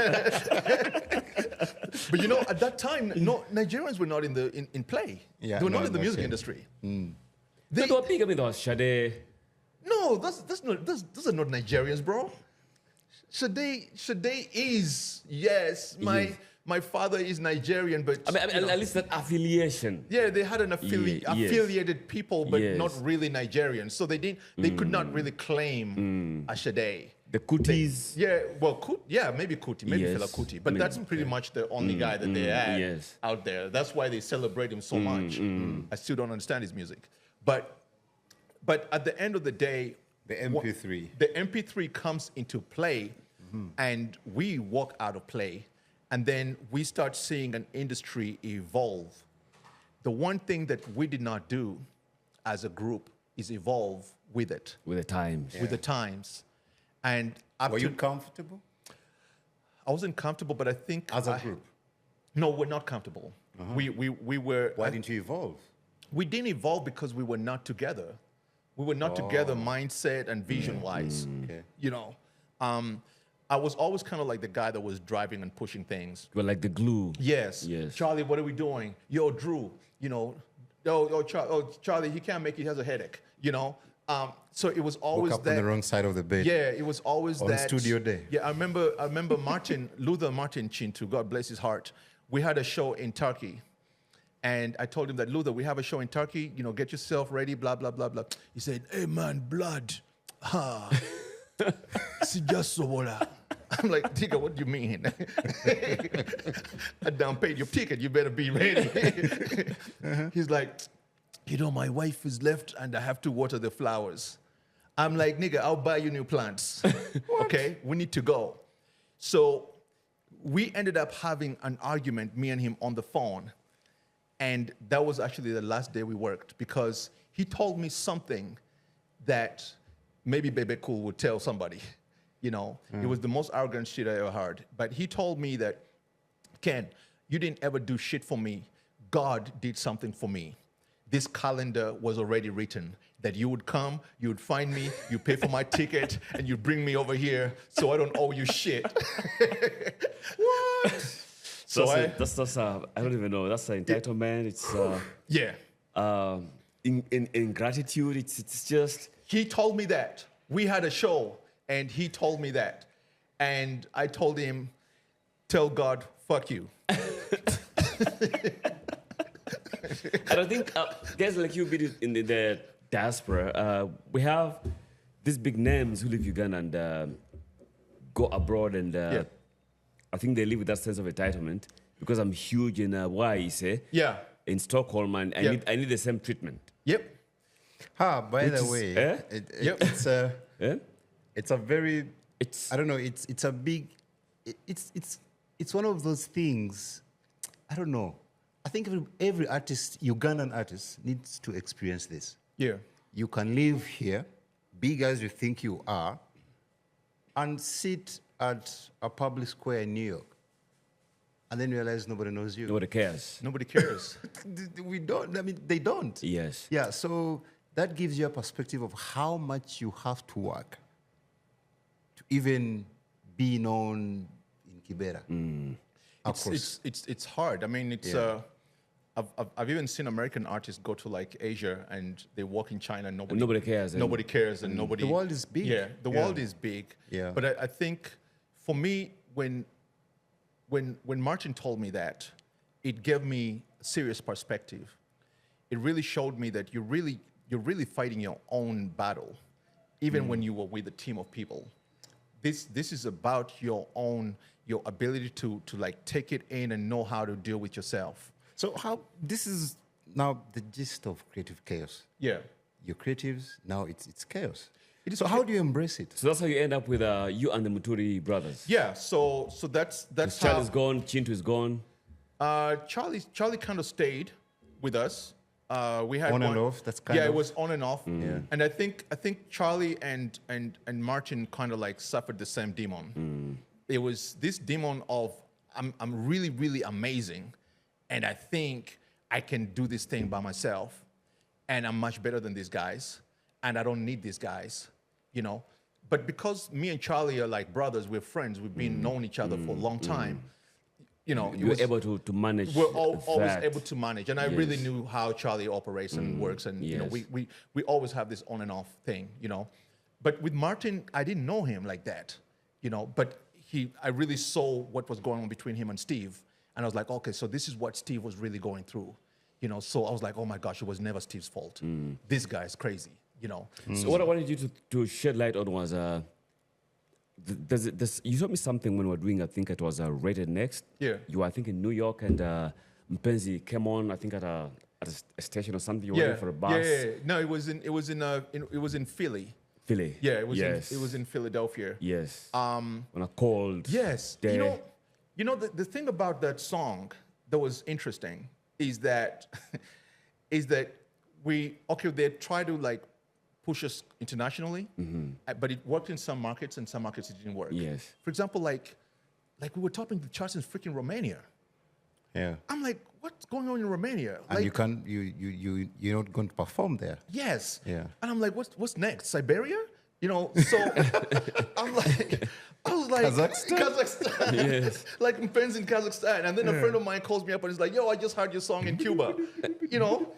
But you know, at that time, Nigerians were not in play. Yeah, they were not in the music industry. They don't pick up with us, Sade. No, those are not Nigerians, bro. Sade is, yes, my father is Nigerian, but... I mean, at least that affiliation. Yeah, they had an affiliated people, but not really Nigerian. So they could not really claim a Sade. The Kutis. Maybe Kuti, maybe Fela Kuti. But that's pretty much the only guy that they had out there. That's why they celebrate him so much. I still don't understand his music. But at the end of the day... The MP3. The MP3 comes into play, and we walk out of play. And then we start seeing an industry evolve. The one thing that we did not do as a group is evolve with it. With the times. Yeah. With the times. And were you comfortable? I wasn't comfortable, but I think... As a group? No, we're not comfortable. We were... Why didn't you evolve? We didn't evolve because we were not together. We were not together mindset and vision-wise. Okay. You know? I was always kind of like the guy that was driving and pushing things. Well, like the glue. Yes. Charlie, what are we doing? Yo, Drew, you know, Charlie, he can't make it. He has a headache, you know? So it was always woke up on the wrong side of the bed. Yeah, it was always on that. studio day. Yeah, I remember Luther Martin Chintu, God bless his heart. We had a show in Turkey. And I told him that, Luther, we have a show in Turkey, you know, get yourself ready, blah, blah, blah, blah. He said, hey, man, blood. Ha. I'm like, Tika, what do you mean? I down paid your ticket, you better be ready. He's like, you know, my wife is left and I have to water the flowers. I'm like, nigga, I'll buy you new plants. Okay, we need to go. So we ended up having an argument, me and him, on the phone. And that was actually the last day we worked because he told me something that maybe Bebe Cool would tell somebody. You know, it was the most arrogant shit I ever heard. But he told me that, Ken, you didn't ever do shit for me. God did something for me. This calendar was already written that you would come, you would find me, you pay for my ticket, and you bring me over here so I don't owe you shit. What? So that's I don't even know. That's an entitlement. It's ingratitude. It's just. He told me that. We had a show, and he told me that, and I told him, "Tell God, fuck you." And I think guys like you be in the diaspora. We have these big names who live in Uganda and go abroad and I think they live with that sense of entitlement because I'm huge in say in Stockholm and I need the same treatment. Yep. By the way, it's a very, I don't know, it's a big, it's one of those things, I don't know. I think every artist, Ugandan artist, needs to experience this. Yeah. You can live here, big as you think you are, and sit at a public square in New York, and then realize nobody knows you. Nobody cares. Nobody cares. We don't, I mean, they don't. Yes. Yeah, so that gives you a perspective of how much you have to work to even be known in Kibera. It's hard. I mean, it's I've even seen American artists go to like Asia and they walk in China and nobody cares. Nobody cares and nobody. The world is big. Yeah, the world is big. Yeah. But I think for me, when Martin told me that, it gave me a serious perspective. It really showed me that you're really fighting your own battle, even when you were with a team of people. This is about your ability to like take it in and know how to deal with yourself. So this is now the gist of Creative Chaos. Yeah. You're creatives, now it's chaos. So how do you embrace it? So that's how you end up with you and the Muturi brothers. Yeah, so that's how Charlie's gone, Chintu is gone. Charlie kind of stayed with us. We had on and off. That's kind of it was on and off. Yeah. And I think Charlie and Martin kind of like suffered the same demon. It was this demon of I'm really, really amazing, and I think I can do this thing by myself, and I'm much better than these guys, and I don't need these guys, you know. But because me and Charlie are like brothers, we're friends, we've been known each other for a long time. You know, you were able to manage. We're always able to manage, and I really knew how Charlie operates and works, and you know, we always have this on and off thing, you know. But with Martin, I didn't know him like that, you know. But I really saw what was going on between him and Steve, and I was like, okay, so this is what Steve was really going through, you know. So I was like, oh my gosh, it was never Steve's fault. This guy is crazy, you know. So what I wanted you to shed light on was you told me something when we were doing, I think it was Rated Next. Yeah. You were, I think, in New York, and Mpenzi came on, I think, at a station or something. You were waiting for a bus. Yeah. No, it was in Philly. Philly. Yeah, it was in Philadelphia. Yes. On a cold Yes. day. You know the thing about that song that was interesting is that they tried to like push us internationally, but it worked in some markets, and some markets it didn't work. Yes. For example, like we were topping the charts in freaking Romania. Yeah. I'm like, what's going on in Romania? And like, you're not going to perform there. Yes. Yeah. And I'm like, what's next? Siberia? You know, so I was like, Kazakhstan. Yes. Like friends in Kazakhstan. And then a friend of mine calls me up and is like, yo, I just heard your song in Cuba. You know,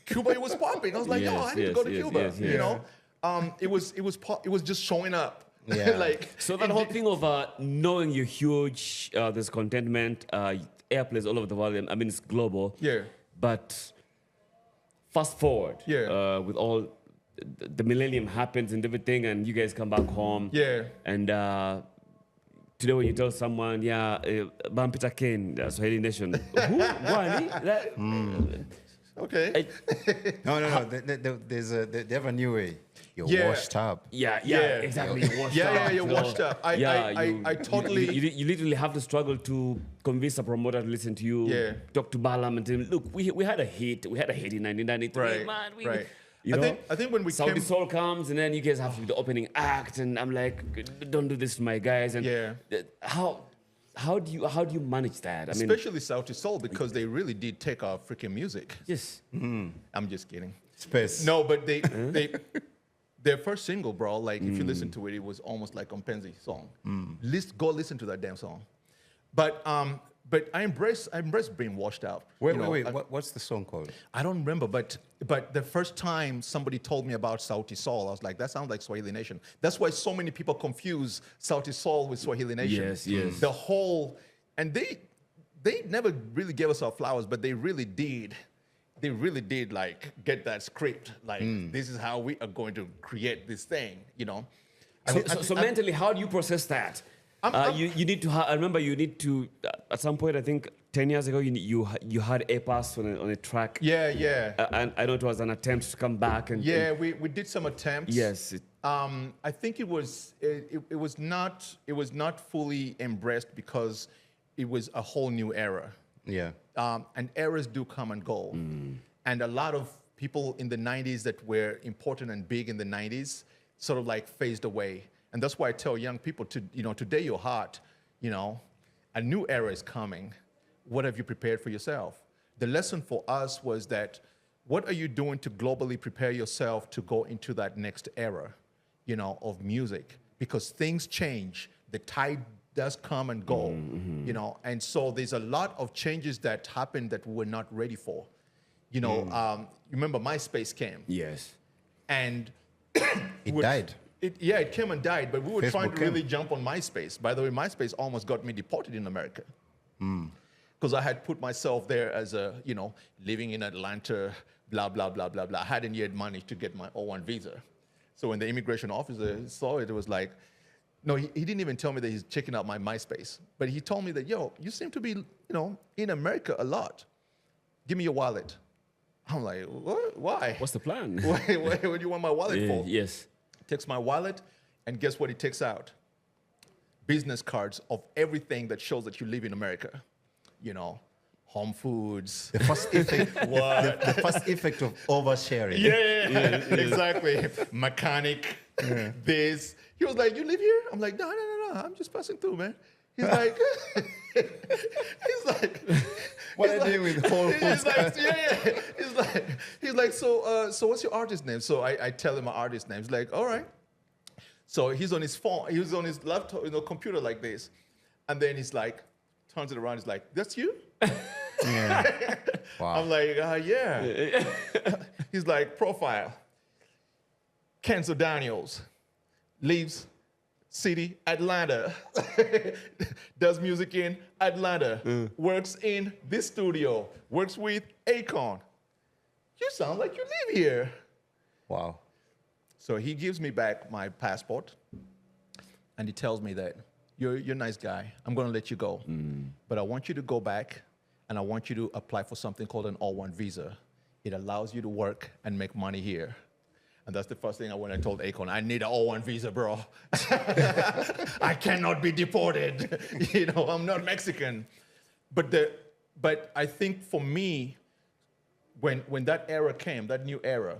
Cuba, it was popping. I was like, yo, I need to go to Cuba. You know, it was just showing up. Yeah. Like, So that whole thing of knowing you're huge, there's contentment, airplays all over the world. I mean, it's global. Yeah. But fast forward. Yeah. With all the millennium happens and everything, and you guys come back home. Yeah. And today when you tell someone, Bampita Kane, Swahili Nation, who? Wani? Okay. No. They have a new way. You're washed up. Yeah, exactly. You're washed up. You're washed up. I totally. You literally have to struggle to convince a promoter to listen to you. Yeah. Talk to Balam and tell him, look, we had a hit. We had a hit in 1993. Right. Man, Right. You know, I think when we Saudi came, Soul comes, and then you guys have to be the opening act, and I'm like, don't do this to my guys. And how do you manage that? I mean, especially Saudi Soul, because they really did take our freaking music. yes. I'm just kidding. Space. No, but their first single, bro, like if you listen to it, it was almost like Mpenzi song. Go listen to that damn song. But I embrace being washed out. Wait. What's the song called? I don't remember, but the first time somebody told me about Sauti Sol, I was like, that sounds like Swahili Nation. That's why so many people confuse Sauti Sol with Swahili Nation. Yes. The whole, and they never really gave us our flowers, but they really did. They really did like get that script. Like this is how we are going to create this thing, you know. So mentally, how do you process that? You need to. I remember you need to. At some point, I think 10 years ago, you had a pass on a track. Yeah. And I know it was an attempt to come back and. Yeah, we did some attempts. Yes. I think it was not fully embraced because it was a whole new era. Yeah. And eras do come and go. And a lot of people in the 90s that were important and big in the 90s sort of like phased away. And that's why I tell young people today your heart, a new era is coming. What have you prepared for yourself? The lesson for us was that what are you doing to globally prepare yourself to go into that next era, of music? Because things change. The tide does come and go, and so there's a lot of changes that happened that we were not ready for. Remember MySpace came. Yes. And it died. It came and died, but we were trying to really jump on MySpace. By the way, MySpace almost got me deported in America. Because I had put myself there as living in Atlanta, blah, blah, blah, blah, blah. I hadn't yet money to get my O1 visa. So when the immigration officer saw it, it was like, no, he didn't even tell me that he's checking out my MySpace. But he told me that, you seem to be, in America a lot. Give me your wallet. I'm like, what? Why? What's the plan? What do you want my wallet for? Yes. Takes my wallet, and guess what he takes out? Business cards of everything that shows that you live in America. Home Foods. The first effect, the first effect of oversharing. Yeah, exactly. Mechanic, this. He was like, you live here? I'm like, no, I'm just passing through, man. He's like, what are you doing with Whole Foods? He's like, so what's your artist name? So I tell him my artist name. He's like, all right. So he's on his phone, he was on his laptop, computer like this. And then he's like, turns it around, he's like, that's you? Yeah. Wow. I'm like, yeah. He's like, profile. Kenzo Daniels, lives city, Atlanta. Does music in Atlanta. Works in this studio. Works with Akon. You sound like you live here. Wow. So he gives me back my passport, and he tells me that, you're a nice guy. I'm going to let you go. But I want you to go back, and I want you to apply for something called an O1 visa. It allows you to work and make money here. And that's the first thing when I told Akon, I need an O1 visa, bro. I cannot be deported. I'm not Mexican. But I think for me, when that era came, that new era,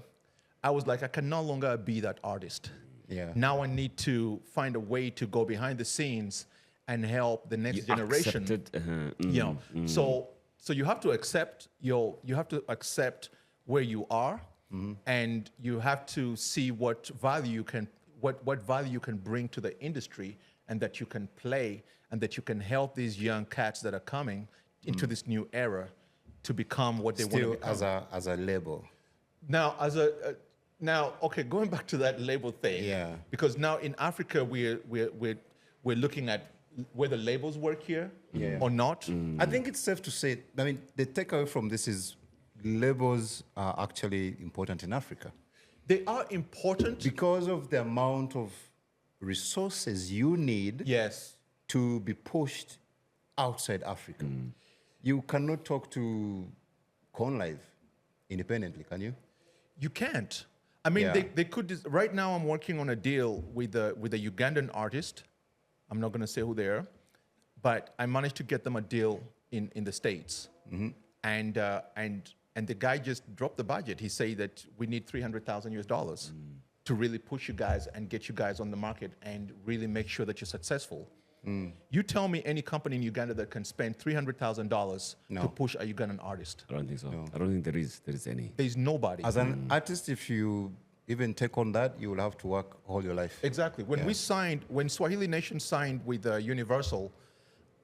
I was like, I can no longer be that artist. Yeah. Now I need to find a way to go behind the scenes and help the next generation. So you have to accept where you are. And you have to see what value you can bring to the industry, and that you can play, and that you can help these young cats that are coming into this new era to become what they want to become. As a label. Now, okay, going back to that label thing. Yeah. Because now in Africa we're looking at whether labels work here or not. I think it's safe to say. I mean, the takeaway from this is, labels are actually important in Africa. They are important because of the amount of resources you need to be pushed outside Africa. You cannot talk to Conlive independently, can you? You can't. I mean, they could. Right now, I'm working on a deal with a Ugandan artist. I'm not going to say who they are, but I managed to get them a deal in the States. And the guy just dropped the budget. He said that we need $300,000 to really push you guys and get you guys on the market and really make sure that you're successful. You tell me any company in Uganda that can spend $300,000 to push a Ugandan artist. I don't think so. No. I don't think there is any. There's nobody. As an artist, if you even take on that, you will have to work all your life. Exactly. When Swahili Nation signed with Universal,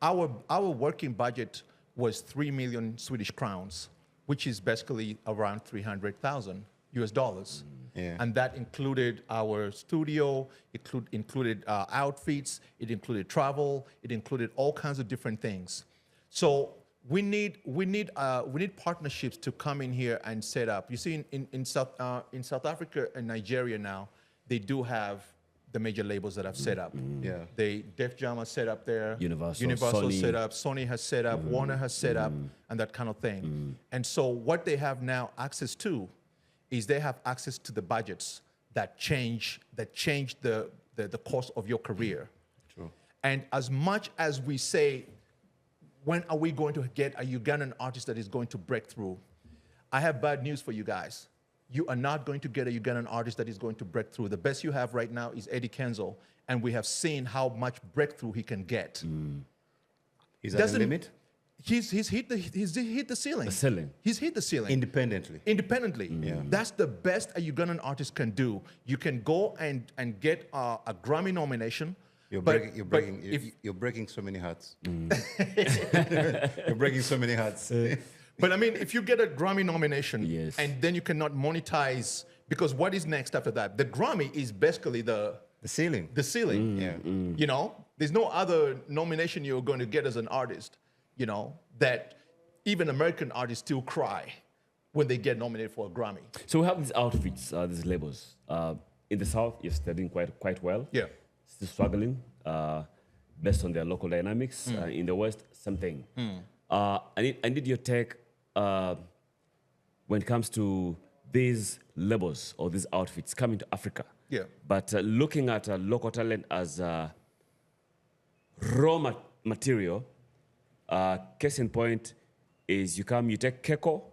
our working budget was 3 million Swedish crowns, which is basically around $300,000. And that included our studio, it included outfits, it included travel, it included all kinds of different things. So we need partnerships to come in here and set up. You see, in South Africa and Nigeria now, they do have the major labels that have set up. Yeah. They Def Jam has set up there. Universal, Sony. set up. Sony has set up. Warner has set up, and that kind of thing. And so what they have now access to is they have access to the budgets that change the course of your career. True. And as much as we say, when are we going to get a Ugandan artist that is going to break through? I have bad news for you guys. You are not going to get a Ugandan artist that is going to break through. The best you have right now is Eddie Kenzo, and we have seen how much breakthrough he can get. Is that the limit? He's hit the ceiling. The ceiling. He's hit the ceiling. Independently. Yeah. That's the best a Ugandan artist can do. You can go and get a Grammy nomination. You're breaking so many hearts. You're breaking so many hearts. But I mean, if you get a Grammy nomination Yes. and then you cannot monetize, because what is next after that? The Grammy is basically the ceiling. The ceiling. You know, there's no other nomination you're going to get as an artist, you know, that even American artists still cry when they get nominated for a Grammy. So we have these outfits, these labels. In the South, yes, they're doing quite well. Yeah. Still struggling based on their local dynamics. In the West, same thing. I need your take when it comes to these labels or these outfits coming to Africa. Yeah. But looking at local talent as raw material, case in point is you take Keko,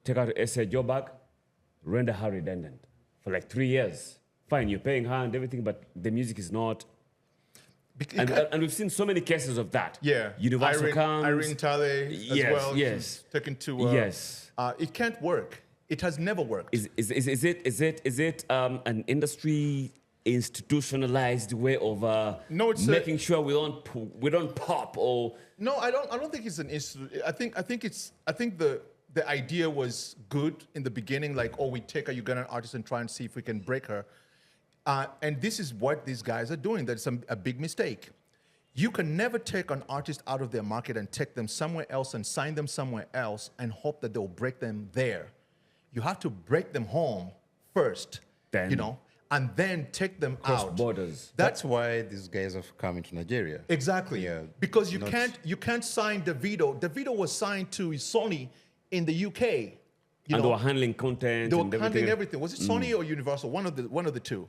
take out SA Jobag, render her redundant for like 3 years. Fine, you're paying her and everything, but the music is not. And we've seen so many cases of that. Yeah. Universal comes. Irene Tale as Yes, well. yes. She's taken to. Yes. It can't work. It has never worked. Is it an industry institutionalized way of making sure we don't pop or? No, I don't think it's an issue. I think the idea was good in the beginning, like, oh, we take a Ugandan artist and try and see if we can break her. And this is what these guys are doing. That's a big mistake. You can never take an artist out of their market and take them somewhere else and sign them somewhere else and hope that they'll break them there. You have to break them home first, then, you know, and then take them out. Borders. That's why these guys have come into Nigeria. Exactly. Yeah, because you can't sign Davido. Davido was signed to Sony in the UK. They were handling content. They were handling everything. Was it Sony or Universal? One of the two.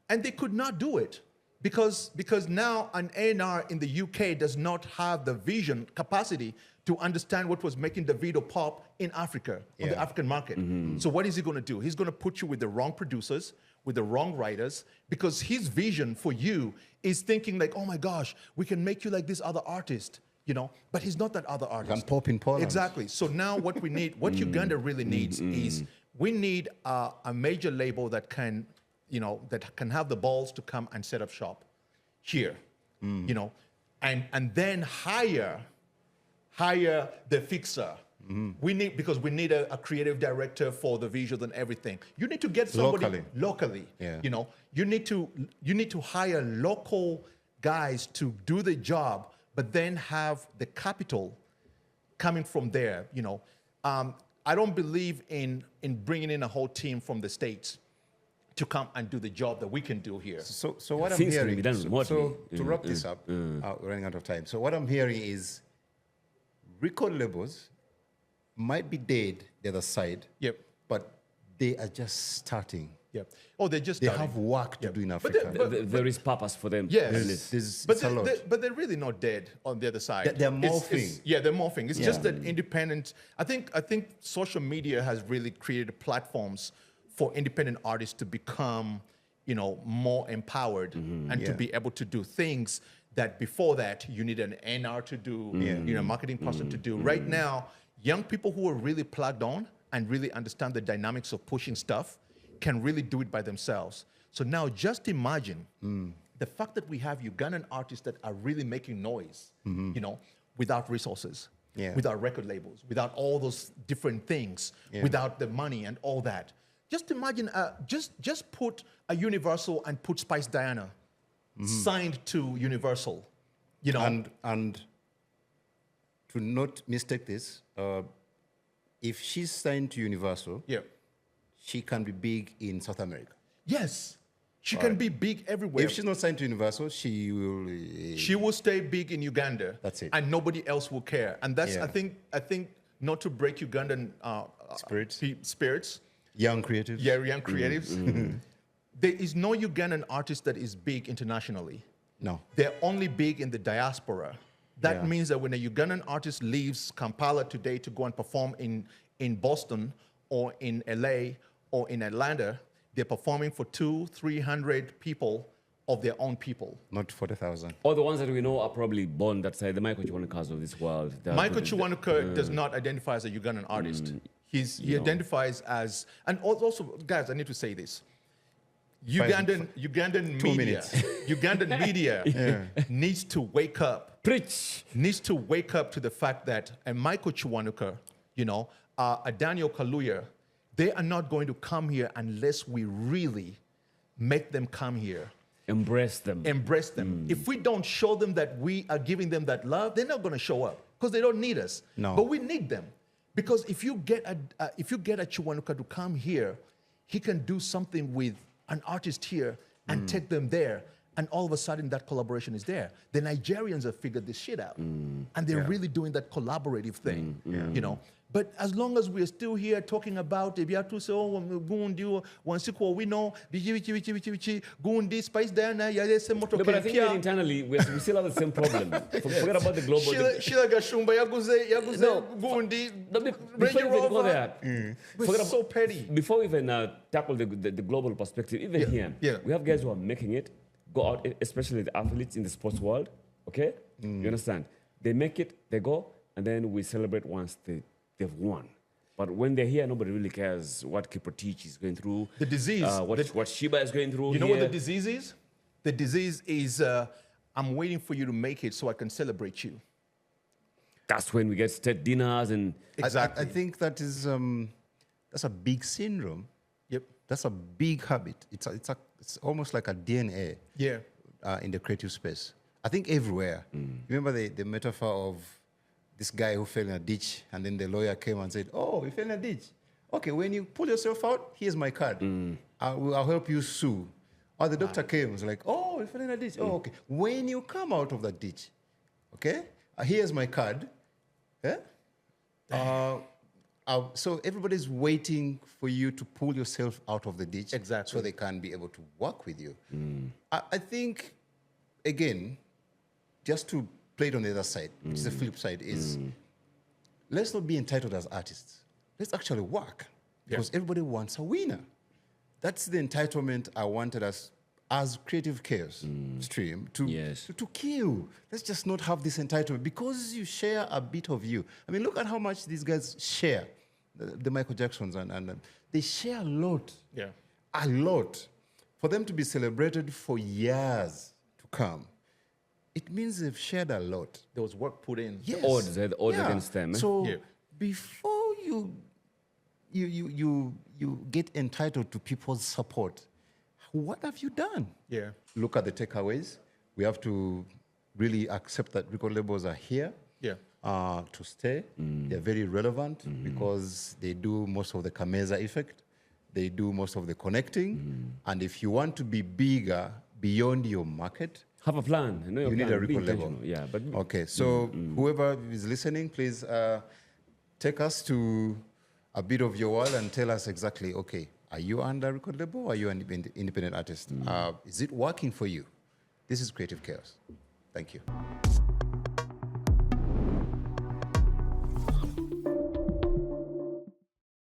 And they could not do it because now an A&R in the UK does not have the vision capacity to understand what was making Davido pop in Africa, on the African market. So what is he going to do? He's going to put you with the wrong producers, with the wrong writers, because his vision for you is thinking like, oh my gosh, we can make you like this other artist. You know, but he's not that other artist. Can pop in Poland. Exactly. So now what we need, what Uganda really needs is we need a major label that can, you know, that can have the balls to come and set up shop here, you know, and then hire the fixer. We need, because we need a creative director for the visuals and everything. You need to get somebody locally. Yeah. You know, you need to hire local guys to do the job, but then have the capital coming from there, you know. I don't believe in bringing in a whole team from the States to come and do the job that we can do here. So what I'm Things can hearing, be done remotely. to wrap this up, we're running out of time. So what I'm hearing is record labels might be dead the other side, but they are just starting. Oh, they're just They starting. have work to do in Africa. There is purpose for them. Yes, but they're really not dead on the other side. They're morphing. They're morphing. It's just that independent. I think social media has really created platforms for independent artists to become, you know, more empowered and to be able to do things that before that you need an NR to do, you know, marketing person to do. Right now, young people who are really plugged on and really understand the dynamics of pushing stuff can really do it by themselves. So now just imagine the fact that we have Ugandan artists that are really making noise, you know, without resources, without record labels, without all those different things, without the money and all that. Just imagine, just put a Universal and put Spice Diana signed to Universal, you know. And to not mistake this, if she's signed to Universal, she can be big in South America. Yes. She can be big everywhere. If she's not signed to Universal, she will. She will stay big in Uganda. That's it. And nobody else will care. And that's, I think, not to break Ugandan spirits. Young creatives. Yeah, young creatives. There is no Ugandan artist that is big internationally. No. They're only big in the diaspora. That means that when a Ugandan artist leaves Kampala today to go and perform in Boston or in LA or in Atlanta, they're performing for 200-300 people of their own people. Not 40,000. All the ones that we know are probably born that side. The Michael Kiwanukas of this world. Michael Kiwanuka does not identify as a Ugandan artist. He identifies as, and also, guys, I need to say this. Ugandan media needs to wake up. Preach. Needs to wake up to the fact that a Michael Kiwanuka, a Daniel Kaluuya, they are not going to come here unless we really make them come here. Embrace them. Embrace them. If we don't show them that we are giving them that love, they're not going to show up because they don't need us. No. But we need them because if you get a Kiwanuka to come here, he can do something with an artist here and take them there. And all of a sudden, that collaboration is there. The Nigerians have figured this shit out. And they're really doing that collaborative thing, But as long as we're still here talking about we know, Spice Diana, no, but I think that internally we still have the same problem. Forget about the global. Before we even go there, we're so petty. Before we even tackle the global perspective, even here, we have guys who are making it, go out, especially the athletes in the sports world, okay? You understand? They make it, they go, and then we celebrate once they've won. But when they're here, nobody really cares what Kiprotich is going through. The disease. What Shiba is going through. You know what the disease is? The disease is, I'm waiting for you to make it so I can celebrate you. That's when we get state dinners and... Exactly. I think that is, that's a big syndrome. Yep. That's a big habit. It's almost like a DNA in the creative space. I think everywhere. Remember the metaphor of this guy who fell in a ditch and then the lawyer came and said, oh, you fell in a ditch. Okay, when you pull yourself out, here's my card. I'll help you sue. Or the doctor came and was like, oh, you fell in a ditch. Oh, okay. When you come out of that ditch, okay, here's my card. So everybody's waiting for you to pull yourself out of the ditch so they can be able to work with you. I think, again, just to play it on the other side, which is the flip side, is let's not be entitled as artists. Let's actually work because everybody wants a winner. That's the entitlement I wanted us as Creative Chaos stream to kill. Let's just not have this entitlement because you share a bit of you. I mean, look at how much these guys share. The Michael Jacksons and they share a lot. A lot. For them to be celebrated for years to come, it means they've shared a lot. There was work put in. Yes. The odds against them. So before you get entitled to people's support, what have you done? Look at the takeaways. We have to really accept that record labels are here. To stay. They're very relevant because they do most of the Kameza effect. They do most of the connecting. And if you want to be bigger beyond your market, have a plan. You need a record label. Okay, so whoever is listening, please take us to a bit of your world and tell us exactly, okay, are you under a record label or are you an independent artist? Is it working for you? This is Creative Chaos. Thank you.